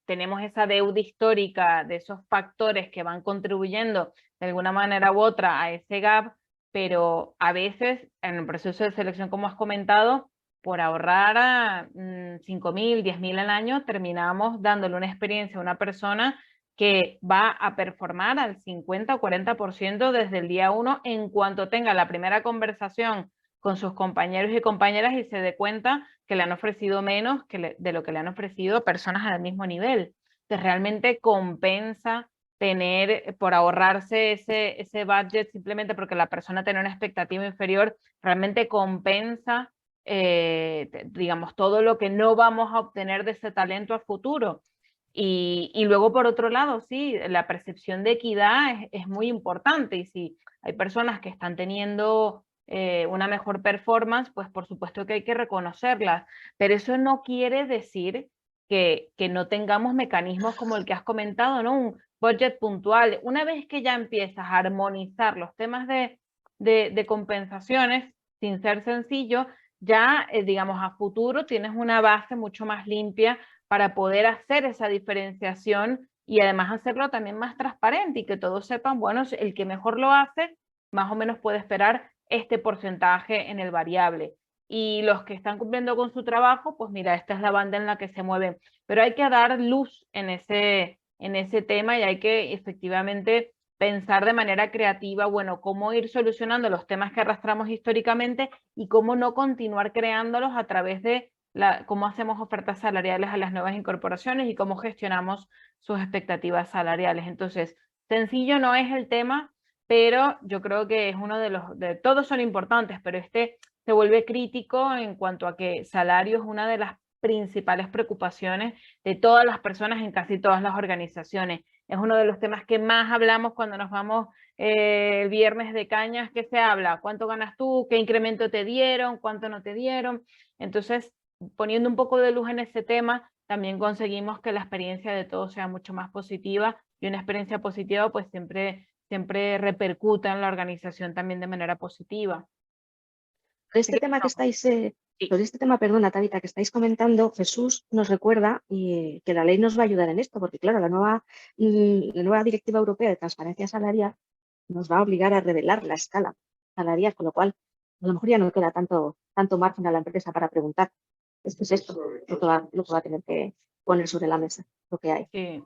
tenemos esa deuda histórica de esos factores que van contribuyendo de alguna manera u otra a ese gap, pero a veces en el proceso de selección, como has comentado, por ahorrar 5.000, 10.000 al año, terminamos dándole una experiencia a una persona que va a performar al 50 o 40% desde el día 1 en cuanto tenga la primera conversación con sus compañeros y compañeras y se dé cuenta que le han ofrecido menos de lo que le han ofrecido personas al mismo nivel. Entonces realmente compensa tener, por ahorrarse ese budget simplemente porque la persona tiene una expectativa inferior, realmente compensa digamos, todo lo que no vamos a obtener de ese talento a futuro. Y luego, por otro lado, sí, la percepción de equidad es muy importante, y si hay personas que están teniendo una mejor performance, pues por supuesto que hay que reconocerlas, pero eso no quiere decir que no tengamos mecanismos como el que has comentado, ¿no? Un budget puntual. Una vez que ya empiezas a armonizar los temas de compensaciones, sin ser sencillo, ya, digamos, a futuro tienes una base mucho más limpia para poder hacer esa diferenciación y además hacerlo también más transparente y que todos sepan, bueno, el que mejor lo hace, más o menos puede esperar este porcentaje en el variable. Y los que están cumpliendo con su trabajo, pues mira, esta es la banda en la que se mueven. Pero hay que dar luz en ese tema y hay que efectivamente pensar de manera creativa, bueno, cómo ir solucionando los temas que arrastramos históricamente y cómo no continuar creándolos a través de cómo hacemos ofertas salariales a las nuevas incorporaciones y cómo gestionamos sus expectativas salariales. Entonces, sencillo no es el tema, pero yo creo que es uno todos son importantes, pero este se vuelve crítico en cuanto a que salario es una de las principales preocupaciones de todas las personas en casi todas las organizaciones. Es uno de los temas que más hablamos cuando nos vamos el viernes de cañas. ¿Qué se habla? ¿Cuánto ganas tú? ¿Qué incremento te dieron? ¿Cuánto no te dieron? Entonces, poniendo un poco de luz en ese tema, también conseguimos que la experiencia de todos sea mucho más positiva, y una experiencia positiva pues siempre repercuta en la organización también de manera positiva. Sobre este tema, perdona, Tabita, que estáis comentando, Jesús nos recuerda que la ley nos va a ayudar en esto, porque claro, la nueva Directiva Europea de Transparencia Salarial nos va a obligar a revelar la escala salarial, con lo cual a lo mejor ya no queda tanto margen a la empresa para preguntar. Esto es esto, lo que va a tener que poner sobre la mesa, lo que hay. Sí.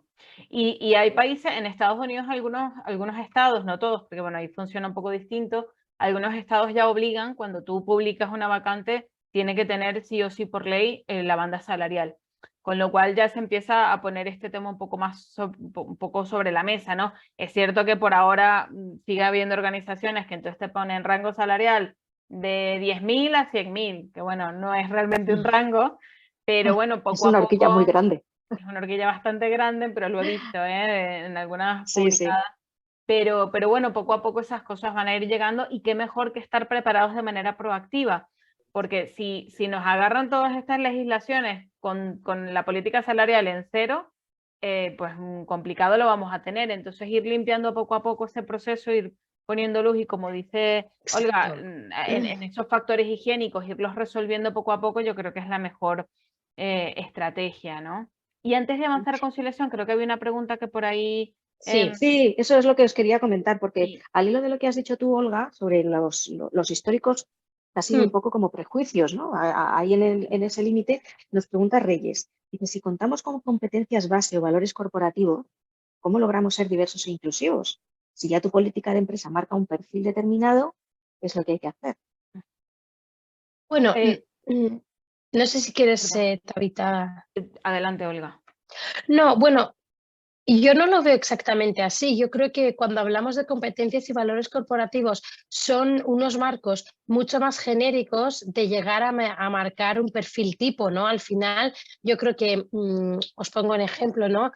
Y hay países, en Estados Unidos algunos estados, no todos, porque bueno, ahí funciona un poco distinto, algunos estados ya obligan, cuando tú publicas una vacante, tiene que tener sí o sí por ley la banda salarial. Con lo cual ya se empieza a poner este tema un poco más un poco sobre la mesa, ¿no? Es cierto que por ahora sigue habiendo organizaciones que entonces te ponen rango salarial de 10.000 a 100.000, que bueno, no es realmente un rango, pero bueno, poco a poco... Es una horquilla muy grande. Es una horquilla bastante grande, pero lo he visto en algunas Sí, publicadas. Sí. Pero bueno, poco a poco esas cosas van a ir llegando, y qué mejor que estar preparados de manera proactiva, porque si nos agarran todas estas legislaciones con la política salarial en cero, pues complicado lo vamos a tener. Entonces ir limpiando poco a poco ese proceso, ir poniendo luz y, como dice Olga, en esos factores higiénicos, irlos resolviendo poco a poco, yo creo que es la mejor estrategia, ¿no? Y antes de avanzar a conciliación, creo que había una pregunta que por ahí... Sí, eso es lo que os quería comentar, porque sí. Al hilo de lo que has dicho tú, Olga, sobre los históricos, ha sido un poco como prejuicios, ¿no? Ahí en ese límite nos pregunta Reyes, dice, si contamos con competencias base o valores corporativos, ¿cómo logramos ser diversos e inclusivos? Si ya tu política de empresa marca un perfil determinado, ¿qué es lo que hay que hacer? Bueno, No sé si quieres, Perdón. Tabitha. Adelante, Olga. No, bueno, yo no lo veo exactamente así. Yo creo que cuando hablamos de competencias y valores corporativos son unos marcos mucho más genéricos de llegar a marcar un perfil tipo, ¿no? Al final, yo creo que, os pongo un ejemplo, ¿no?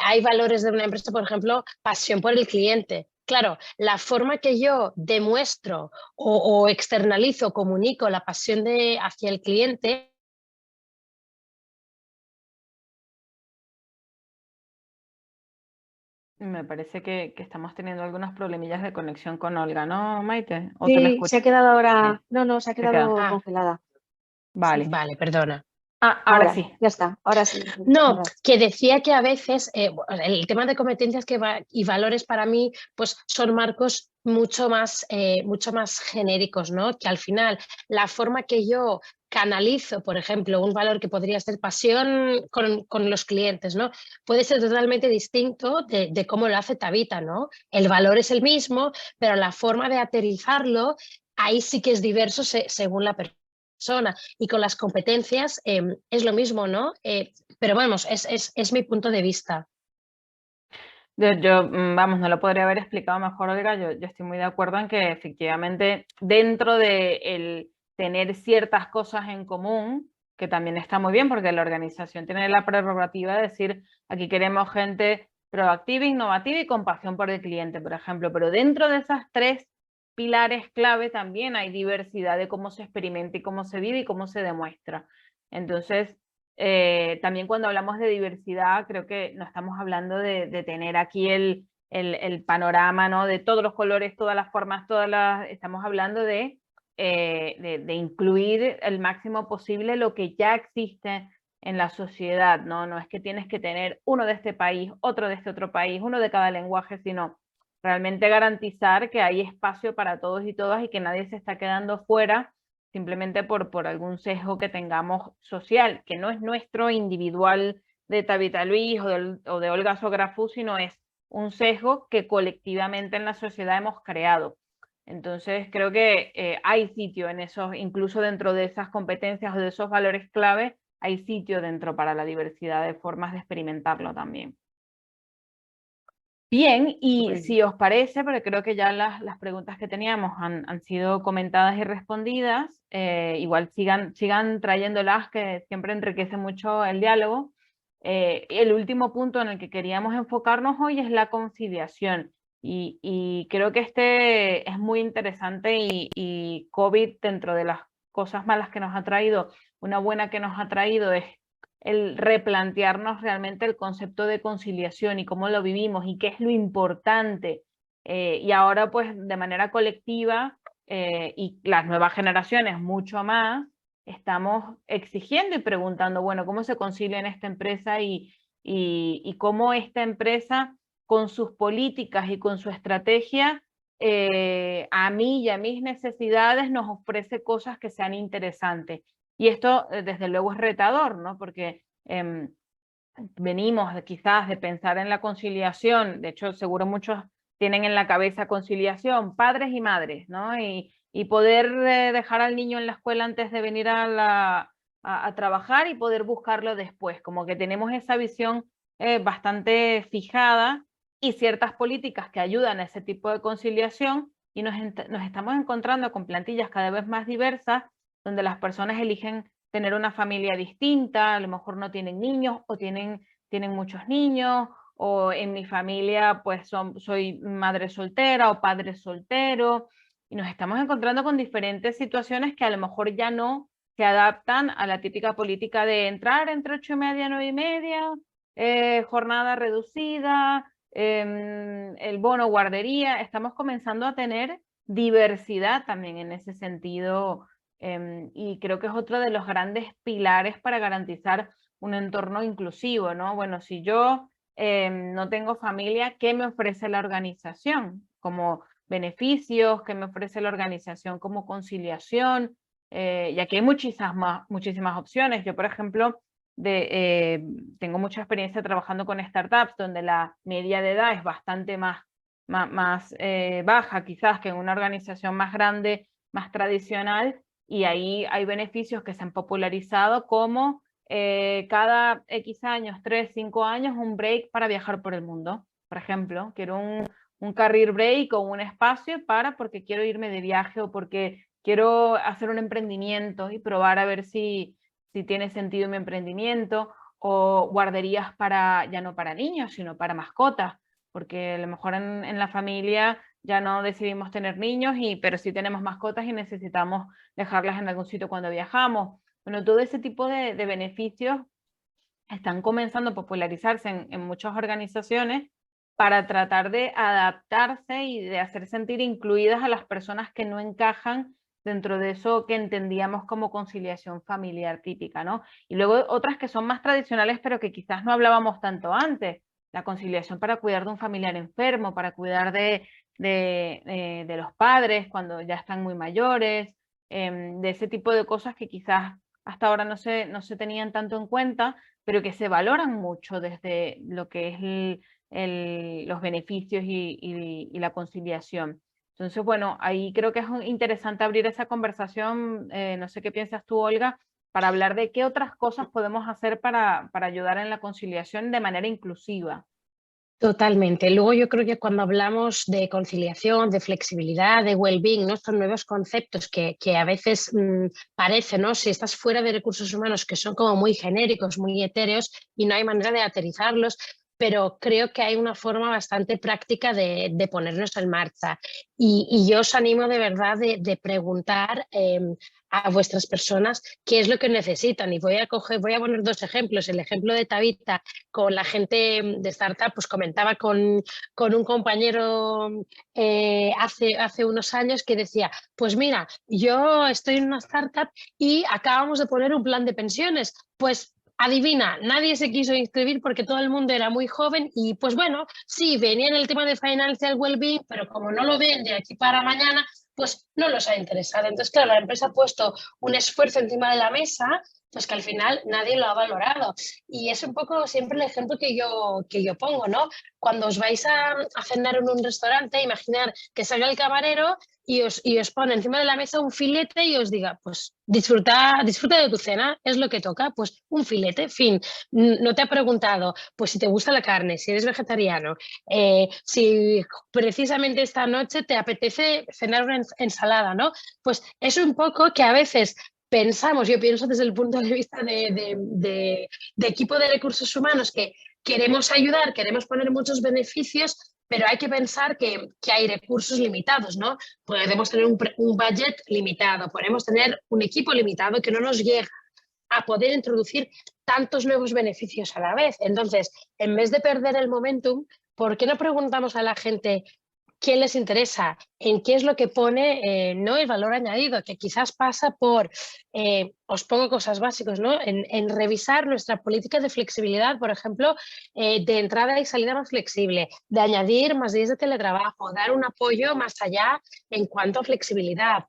Hay valores de una empresa, por ejemplo, pasión por el cliente. Claro, la forma que yo demuestro o externalizo, comunico la pasión hacia el cliente. Me parece que estamos teniendo algunos problemillas de conexión con Olga, ¿no, Maite? ¿O tú la Sí, se ha escuchas? quedado Bien, ahora, no, se ha se queda. quedado Ah, congelada. Sí, Vale. vale, perdona. Ahora sí. ya está, ahora sí. No, Ahora sí. que decía que a veces el tema de competencias y valores para mí pues son marcos mucho más genéricos, ¿no? Que al final la forma que yo canalizo, por ejemplo, un valor que podría ser pasión con los clientes, ¿no? Puede ser totalmente distinto de cómo lo hace Tabitha, ¿no? El valor es el mismo, pero la forma de aterrizarlo, ahí sí que es diverso según la persona. Y con las competencias es lo mismo, ¿no? Pero vamos, es mi punto de vista. Vamos, no lo podría haber explicado mejor, Olga. Yo estoy muy de acuerdo en que efectivamente dentro de el tener ciertas cosas en común, que también está muy bien porque la organización tiene la prerrogativa de decir, aquí queremos gente proactiva, innovativa y con pasión por el cliente, por ejemplo, pero dentro de esas tres pilares clave también hay diversidad de cómo se experimenta y cómo se vive y cómo se demuestra. Entonces, también cuando hablamos de diversidad, creo que no estamos hablando de tener aquí el panorama, ¿no? De todos los colores, todas las formas, estamos hablando de incluir el máximo posible lo que ya existe en la sociedad, ¿no? No es que tienes que tener uno de este país, otro de este otro país, uno de cada lenguaje, sino realmente garantizar que hay espacio para todos y todas y que nadie se está quedando fuera simplemente por algún sesgo que tengamos social, que no es nuestro individual de Tabitha Luis o de Olga Sografú, sino es un sesgo que colectivamente en la sociedad hemos creado. Entonces creo que hay sitio en esos, incluso dentro de esas competencias o de esos valores clave, hay sitio dentro para la diversidad de formas de experimentarlo también. Bien, y si os parece, porque creo que ya las preguntas que teníamos han sido comentadas y respondidas, igual sigan trayéndolas, que siempre enriquece mucho el diálogo. El último punto en el que queríamos enfocarnos hoy es la conciliación. Y creo que este es muy interesante y COVID, dentro de las cosas malas que nos ha traído, una buena que nos ha traído es el replantearnos realmente el concepto de conciliación y cómo lo vivimos y qué es lo importante. Y ahora pues de manera colectiva y las nuevas generaciones mucho más, estamos exigiendo y preguntando, bueno, ¿cómo se concilia en esta empresa y cómo esta empresa con sus políticas y con su estrategia a mí y a mis necesidades nos ofrece cosas que sean interesantes? Y esto, desde luego, es retador, ¿no? Porque venimos quizás de pensar en la conciliación, de hecho, seguro muchos tienen en la cabeza conciliación, padres y madres, ¿no? Y poder dejar al niño en la escuela antes de venir a trabajar y poder buscarlo después, como que tenemos esa visión bastante fijada y ciertas políticas que ayudan a ese tipo de conciliación y nos estamos encontrando con plantillas cada vez más diversas donde las personas eligen tener una familia distinta, a lo mejor no tienen niños o tienen muchos niños, o en mi familia pues soy madre soltera o padre soltero, y nos estamos encontrando con diferentes situaciones que a lo mejor ya no se adaptan a la típica política de entrar entre 8:30 y 9:30, jornada reducida, el bono guardería. Estamos comenzando a tener diversidad también en ese sentido, y creo que es otro de los grandes pilares para garantizar un entorno inclusivo, ¿no? Bueno, si yo no tengo familia, ¿qué me ofrece la organización como beneficios? ¿Qué me ofrece la organización como conciliación? Y aquí hay muchísimas opciones. Yo, por ejemplo, tengo mucha experiencia trabajando con startups donde la media de edad es bastante más baja quizás que en una organización más grande, más tradicional, y ahí hay beneficios que se han popularizado como cada X años, 3, 5 años, un break para viajar por el mundo. Por ejemplo, quiero un career break o un espacio porque quiero irme de viaje o porque quiero hacer un emprendimiento y probar a ver si tiene sentido mi emprendimiento, o guarderías ya no para niños, sino para mascotas, porque a lo mejor en la familia ya no decidimos tener niños, pero sí tenemos mascotas y necesitamos dejarlas en algún sitio cuando viajamos. Bueno, todo ese tipo de beneficios están comenzando a popularizarse en muchas organizaciones para tratar de adaptarse y de hacer sentir incluidas a las personas que no encajan dentro de eso que entendíamos como conciliación familiar típica, ¿no? Y luego otras que son más tradicionales, pero que quizás no hablábamos tanto antes. La conciliación para cuidar de un familiar enfermo, para cuidar de los padres cuando ya están muy mayores, de ese tipo de cosas que quizás hasta ahora no se tenían tanto en cuenta, pero que se valoran mucho desde lo que es los beneficios y la conciliación. Entonces, bueno, ahí creo que es interesante abrir esa conversación, no sé qué piensas tú, Olga, para hablar de qué otras cosas podemos hacer para ayudar en la conciliación de manera inclusiva. Totalmente. Luego yo creo que cuando hablamos de conciliación, de flexibilidad, de well-being, ¿no? Estos nuevos conceptos que a veces parecen, ¿no? Si estás fuera de recursos humanos, que son como muy genéricos, muy etéreos y no hay manera de aterrizarlos, pero creo que hay una forma bastante práctica de ponernos en marcha. Y yo os animo de verdad de preguntar a vuestras personas qué es lo que necesitan. Y voy a poner dos ejemplos. El ejemplo de Tabita con la gente de startup, pues comentaba con un compañero hace unos años que decía, pues mira, yo estoy en una startup y acabamos de poner un plan de pensiones, pues adivina, nadie se quiso inscribir porque todo el mundo era muy joven y pues bueno, sí, venía en el tema de financial well-being, pero como no lo ven de aquí para mañana, pues no los ha interesado. Entonces, claro, la empresa ha puesto un esfuerzo encima de la mesa, pues que al final nadie lo ha valorado. Y es un poco siempre el ejemplo que yo pongo, ¿no? Cuando os vais a cenar en un restaurante, imaginar que salga el camarero y os pone encima de la mesa un filete y os diga, pues disfruta de tu cena, es lo que toca, pues un filete, fin. No te ha preguntado, pues si te gusta la carne, si eres vegetariano, si precisamente esta noche te apetece cenar una ensalada, ¿no? Pues es un poco que a veces pensamos, yo pienso desde el punto de vista de equipo de recursos humanos, que queremos ayudar, queremos poner muchos beneficios, pero hay que pensar que hay recursos limitados, ¿no? Podemos tener un budget limitado, podemos tener un equipo limitado que no nos llega a poder introducir tantos nuevos beneficios a la vez. Entonces, en vez de perder el momentum, ¿por qué no preguntamos a la gente qué les interesa, en qué es lo que pone no el valor añadido, que quizás pasa por, os pongo cosas básicas, ¿no? En revisar nuestra política de flexibilidad, por ejemplo, de entrada y salida más flexible, de añadir más días de teletrabajo, dar un apoyo más allá en cuanto a flexibilidad.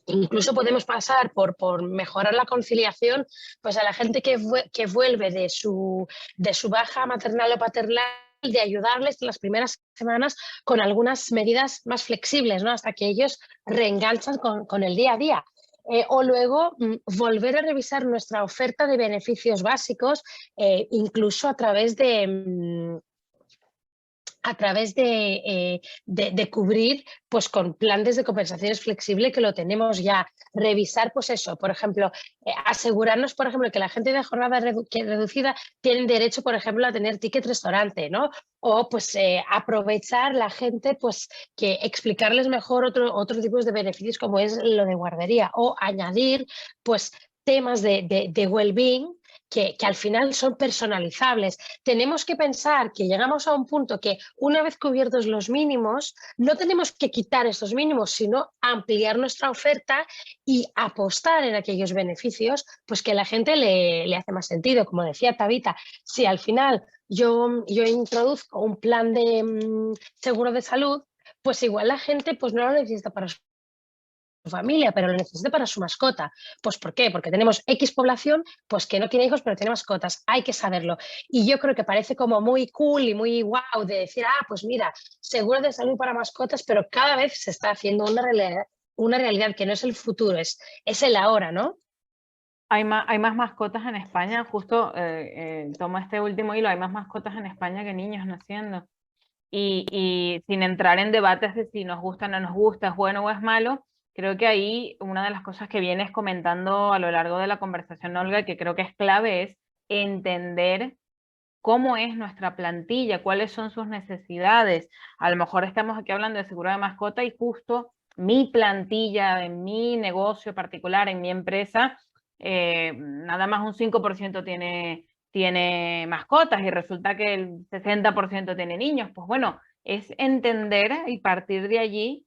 Incluso podemos pasar por mejorar la conciliación, pues a la gente que vuelve de su baja maternal o paternal, de ayudarles en las primeras semanas con algunas medidas más flexibles, ¿no? Hasta que ellos reenganchan con el día a día. O luego volver a revisar nuestra oferta de beneficios básicos, incluso a través de cubrir pues con planes de compensaciones flexibles que lo tenemos ya. Revisar, pues eso, por ejemplo, asegurarnos, por ejemplo, que la gente de jornada reducida tiene derecho, por ejemplo, a tener ticket restaurante, ¿no? O pues aprovechar la gente, pues que explicarles mejor otros tipos de beneficios como es lo de guardería, o añadir pues temas de well-being que al final son personalizables. Tenemos que pensar que llegamos a un punto que una vez cubiertos los mínimos, no tenemos que quitar estos mínimos, sino ampliar nuestra oferta y apostar en aquellos beneficios pues que a la gente le hace más sentido. Como decía Tabita, si al final yo introduzco un plan de seguro de salud, pues igual la gente pues no lo necesita para su familia, pero lo necesita para su mascota. Pues ¿por qué? Porque tenemos X población pues que no tiene hijos pero tiene mascotas. Hay que saberlo. Y yo creo que parece como muy cool y muy wow de decir, pues mira, seguro de salud para mascotas, pero cada vez se está haciendo una una realidad que no es el futuro, es el ahora, ¿no? Hay más mascotas en España, justo tomo este último hilo, hay más mascotas en España que niños naciendo. Y sin entrar en debates de si nos gusta o no nos gusta, es bueno o es malo, creo que ahí una de las cosas que vienes comentando a lo largo de la conversación, Olga, que creo que es clave, es entender cómo es nuestra plantilla, cuáles son sus necesidades. A lo mejor estamos aquí hablando de seguro de mascota y justo mi plantilla, en mi negocio particular, en mi empresa, nada más un 5% tiene mascotas y resulta que el 60% tiene niños. Pues bueno, es entender y partir de allí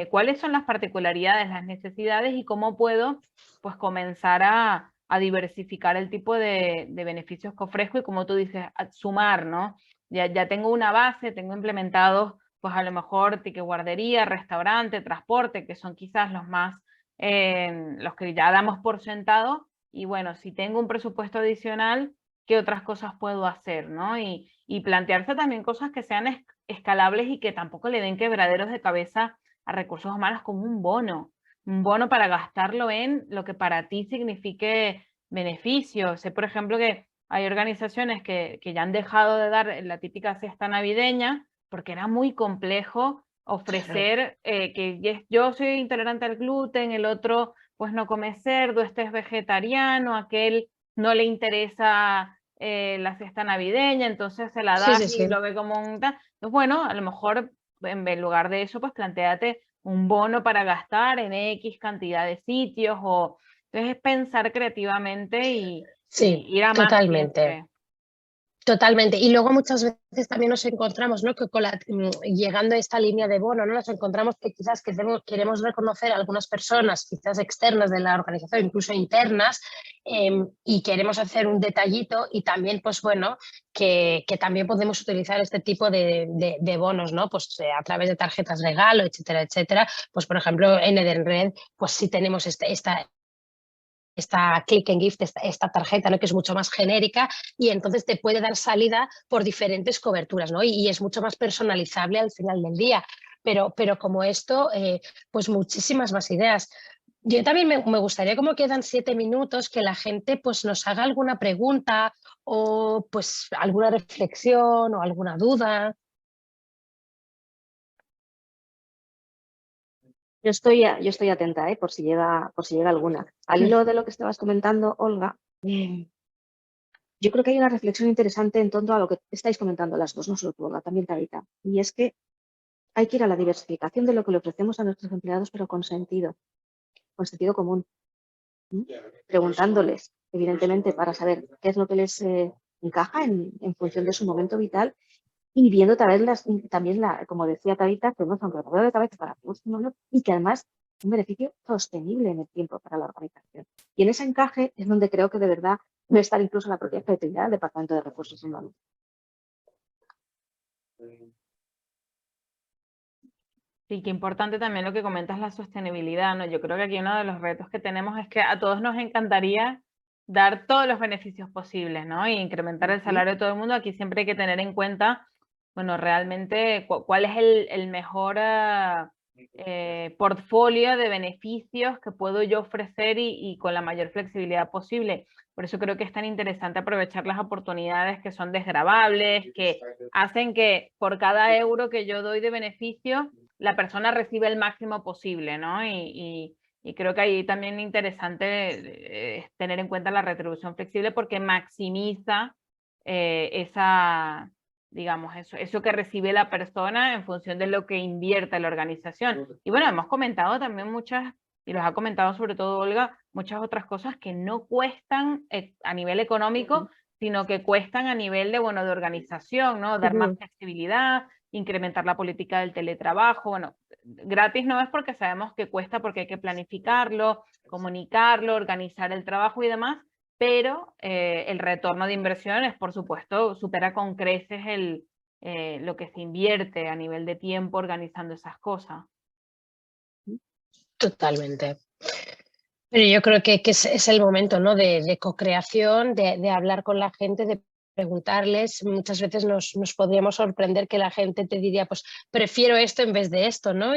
cuáles son las particularidades, las necesidades y cómo puedo pues comenzar a diversificar el tipo de beneficios que ofrezco y como tú dices, a sumar, ¿no? Ya tengo una base, tengo implementados pues a lo mejor ticket guardería, restaurante, transporte, que son quizás los que ya damos por sentado, y bueno, si tengo un presupuesto adicional, ¿qué otras cosas puedo hacer, ¿no? Y plantearse también cosas que sean escalables y que tampoco le den quebraderos de cabeza a recursos humanos, como un bono para gastarlo en lo que para ti signifique beneficio. Sé, por ejemplo, que hay organizaciones que ya han dejado de dar la típica cesta navideña porque era muy complejo ofrecer que yo soy intolerante al gluten, el otro pues no come cerdo, este es vegetariano, aquel no le interesa la cesta navideña, entonces se la das y lo ve como un... Entonces, bueno, a lo mejor en lugar de eso, pues plantéate un bono para gastar en X cantidad de sitios, o entonces es pensar creativamente y ir a más totalmente. siempre. Totalmente. Y luego muchas veces también nos encontramos, ¿no? Que llegando a esta línea de bono, ¿no? Nos encontramos que quizás queremos reconocer a algunas personas, quizás externas de la organización, incluso internas, y queremos hacer un detallito y también, pues bueno, que también podemos utilizar este tipo de bonos, ¿no? Pues a través de tarjetas regalo, etcétera, etcétera. Pues por ejemplo, en Edenred, pues sí tenemos esta Click and Gift, esta tarjeta, ¿no? Que es mucho más genérica y entonces te puede dar salida por diferentes coberturas, ¿no? Y es mucho más personalizable al final del día. Pero como esto, pues muchísimas más ideas. Yo también me gustaría, como quedan 7 minutos, que la gente pues nos haga alguna pregunta o pues alguna reflexión o alguna duda. Yo estoy atenta, por si llega alguna. Al hilo de lo que estabas comentando, Olga, yo creo que hay una reflexión interesante en torno a lo que estáis comentando las dos, no solo tú, Olga, también Tabita. Y es que hay que ir a la diversificación de lo que le ofrecemos a nuestros empleados, pero con sentido común. Preguntándoles, evidentemente, para saber qué es lo que les encaja en función de su momento vital y viendo también, como decía Tabita, que hemos un dolor de cabeza para todos y que además un beneficio sostenible en el tiempo para la organización. Y en ese encaje es donde creo que de verdad debe estar incluso la propia creatividad del Departamento de Recursos Humanos. Sí, qué importante también lo que comentas, la sostenibilidad, ¿no? Yo creo que aquí uno de los retos que tenemos es que a todos nos encantaría dar todos los beneficios posibles, ¿no? E incrementar el salario de todo el mundo. Aquí siempre hay que tener en cuenta, bueno, realmente cuál es el mejor portfolio de beneficios que puedo yo ofrecer y con la mayor flexibilidad posible. Por eso creo que es tan interesante aprovechar las oportunidades que son desgravables, que hacen que por cada euro que yo doy de beneficio, la persona recibe el máximo posible, ¿no? Y creo que ahí también interesante tener en cuenta la retribución flexible porque maximiza digamos, eso que recibe la persona en función de lo que invierta la organización. Y bueno, hemos comentado también muchas, y los ha comentado sobre todo Olga, muchas otras cosas que no cuestan a nivel económico, sino que cuestan a nivel de, bueno, de organización, ¿no? Dar más flexibilidad, incrementar la política del teletrabajo, bueno, gratis no es porque sabemos que cuesta porque hay que planificarlo, comunicarlo, organizar el trabajo y demás, pero el retorno de inversiones, por supuesto, supera con creces lo que se invierte a nivel de tiempo organizando esas cosas. Totalmente. Pero yo creo que es el momento, ¿no? de co-creación, de hablar con la gente, de preguntarles, muchas veces nos podríamos sorprender que la gente te diría, pues prefiero esto en vez de esto, ¿no?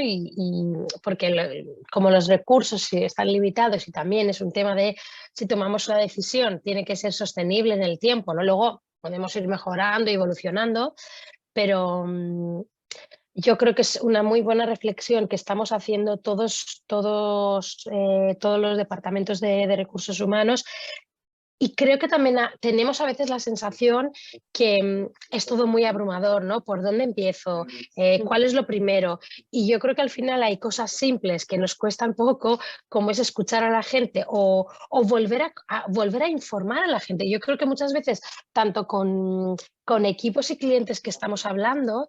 Porque como los recursos están limitados y también es un tema de si tomamos una decisión, tiene que ser sostenible en el tiempo, ¿no? Luego podemos ir mejorando y evolucionando, pero yo creo que es una muy buena reflexión que estamos haciendo todos los departamentos de recursos humanos. Y creo que también tenemos a veces la sensación que es todo muy abrumador, ¿no? ¿Por dónde empiezo? ¿Cuál es lo primero? Y yo creo que al final hay cosas simples que nos cuestan poco, como es escuchar a la gente o volver a informar a la gente. Yo creo que muchas veces, tanto con equipos y clientes que estamos hablando,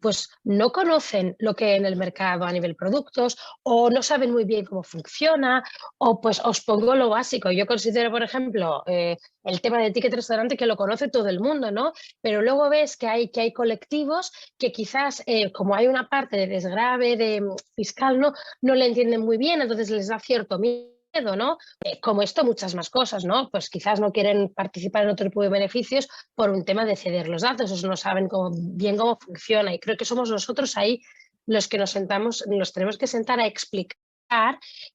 pues no conocen lo que hay en el mercado a nivel productos o no saben muy bien cómo funciona. O pues os pongo lo básico. Yo considero, por ejemplo, el tema de ticket restaurante que lo conoce todo el mundo, ¿no? Pero luego ves que hay colectivos que quizás, como hay una parte de desgrave de fiscal, no le entienden muy bien, entonces les da cierto miedo, ¿no? Como esto, muchas más cosas, ¿no? Pues quizás no quieren participar en otro tipo de beneficios por un tema de ceder los datos, o no saben bien cómo funciona. Y creo que somos nosotros ahí los que nos tenemos que sentar a explicar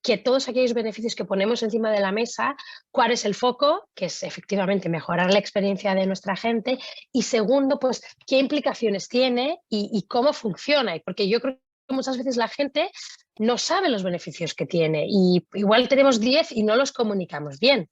que todos aquellos beneficios que ponemos encima de la mesa, cuál es el foco, que es efectivamente mejorar la experiencia de nuestra gente, y segundo, pues qué implicaciones tiene y cómo funciona, porque yo creo que muchas veces la gente no sabe los beneficios que tiene y igual tenemos 10 y no los comunicamos bien.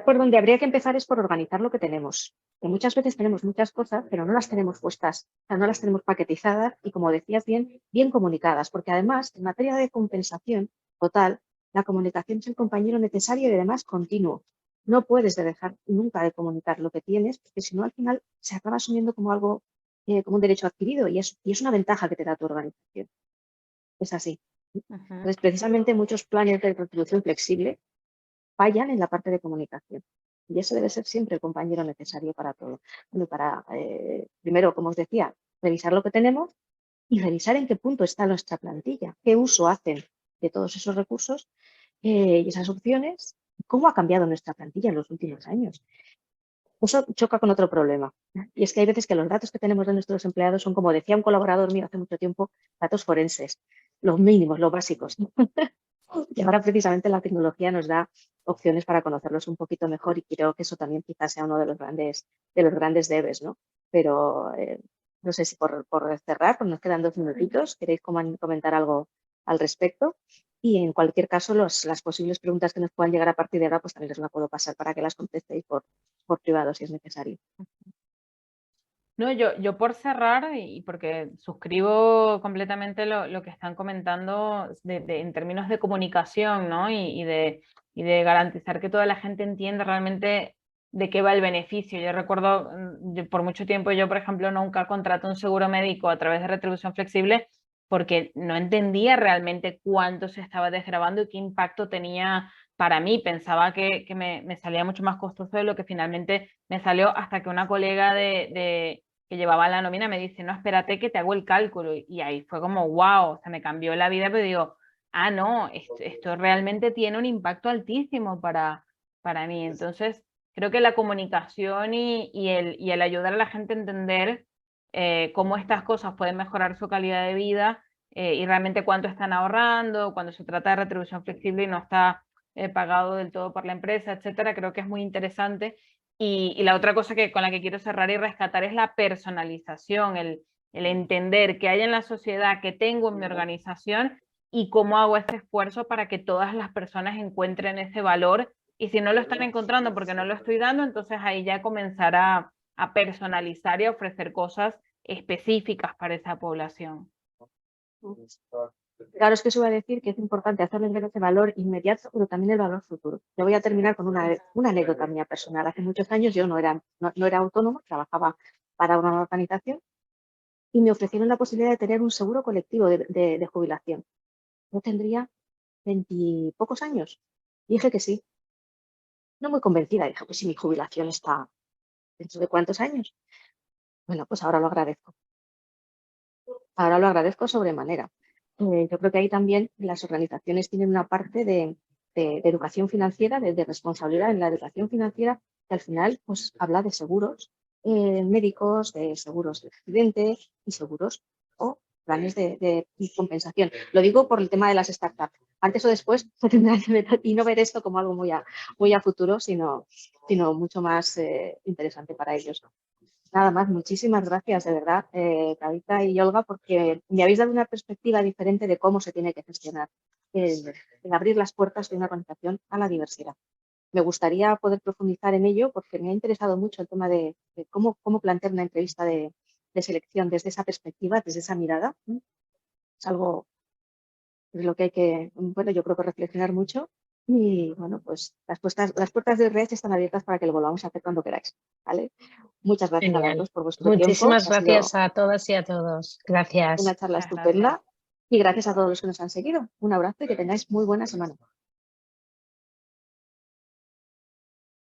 Por donde habría que empezar es por organizar lo que tenemos. Que muchas veces tenemos muchas cosas, pero no las tenemos puestas, o sea, no las tenemos paquetizadas y, como decías bien comunicadas, porque además, en materia de compensación total, la comunicación es el compañero necesario y además continuo. No puedes dejar nunca de comunicar lo que tienes, porque si no, al final se acaba asumiendo como algo, como un derecho adquirido y es una ventaja que te da tu organización. Es así. Entonces, precisamente muchos planes de retribución flexible fallan en la parte de comunicación. Y eso debe ser siempre el compañero necesario para todo. Bueno, primero, como os decía, revisar lo que tenemos y revisar en qué punto está nuestra plantilla, qué uso hacen de todos esos recursos y esas opciones, cómo ha cambiado nuestra plantilla en los últimos años. Eso choca con otro problema. Y es que hay veces que los datos que tenemos de nuestros empleados son, como decía un colaborador mío hace mucho tiempo, datos forenses, los mínimos, los básicos. Y ahora precisamente la tecnología nos da opciones para conocerlos un poquito mejor y creo que eso también quizás sea uno de los grandes debes, ¿no? Pero no sé si por cerrar, pues nos quedan 2 minutitos, queréis comentar algo al respecto. Y en cualquier caso, las posibles preguntas que nos puedan llegar a partir de ahora, pues también les las puedo pasar para que las contestéis por privado si es necesario. No, yo por cerrar, y porque suscribo completamente lo que están comentando en términos de comunicación, ¿no? Y de garantizar que toda la gente entienda realmente de qué va el beneficio. Yo recuerdo, por mucho tiempo yo, por ejemplo, nunca contraté un seguro médico a través de retribución flexible porque no entendía realmente cuánto se estaba desgravando y qué impacto tenía para mí. Pensaba que me salía mucho más costoso de lo que finalmente me salió, hasta que una colega que llevaba la nómina me dice, no, espérate que te hago el cálculo. Y ahí fue como, wow, o sea, me cambió la vida, pero digo, ah, no, esto realmente tiene un impacto altísimo para mí. Entonces, creo que la comunicación y el ayudar a la gente a entender cómo estas cosas pueden mejorar su calidad de vida y realmente cuánto están ahorrando, cuando se trata de retribución flexible y no está pagado del todo por la empresa, etcétera, creo que es muy interesante. Y la otra cosa con la que quiero cerrar y rescatar es la personalización, el entender qué hay en la sociedad, qué tengo en mi organización y cómo hago este esfuerzo para que todas las personas encuentren ese valor. Y si no lo están encontrando porque no lo estoy dando, entonces ahí ya comenzar a personalizar y a ofrecer cosas específicas para esa población. Claro, es que eso iba a decir que es importante hacerles ver ese valor inmediato, pero también el valor futuro. Yo voy a terminar con una anécdota mía personal. Hace muchos años yo no era autónoma, trabajaba para una organización y me ofrecieron la posibilidad de tener un seguro colectivo de jubilación. Yo tendría 20 y pocos años. Y dije que sí. No muy convencida. Dije, pues si mi jubilación está dentro de cuántos años. Bueno, pues ahora lo agradezco. Ahora lo agradezco sobremanera. Yo creo que ahí también las organizaciones tienen una parte de de educación financiera, de responsabilidad en la educación financiera, que al final pues, habla de seguros médicos, de seguros de accidente y seguros o planes de compensación. Lo digo por el tema de las startups. Antes o después se tendrá que ver y no ver esto como algo muy a futuro, sino mucho más interesante para ellos. Nada más, muchísimas gracias, de verdad, Tabitha y Olga, porque me habéis dado una perspectiva diferente de cómo se tiene que gestionar el abrir las puertas de una organización a la diversidad. Me gustaría poder profundizar en ello porque me ha interesado mucho el tema de cómo plantear una entrevista de selección desde esa perspectiva, desde esa mirada. Es algo de lo que hay que, bueno, yo creo que reflexionar mucho. Y bueno, pues las puertas de Red están abiertas para que lo volvamos a hacer cuando queráis, ¿vale? Muchas gracias a los dos por vuestro tiempo. Muchísimas gracias a todas y a todos. Gracias. Una charla estupenda. Y gracias a todos los que nos han seguido. Un abrazo y que tengáis muy buena semana.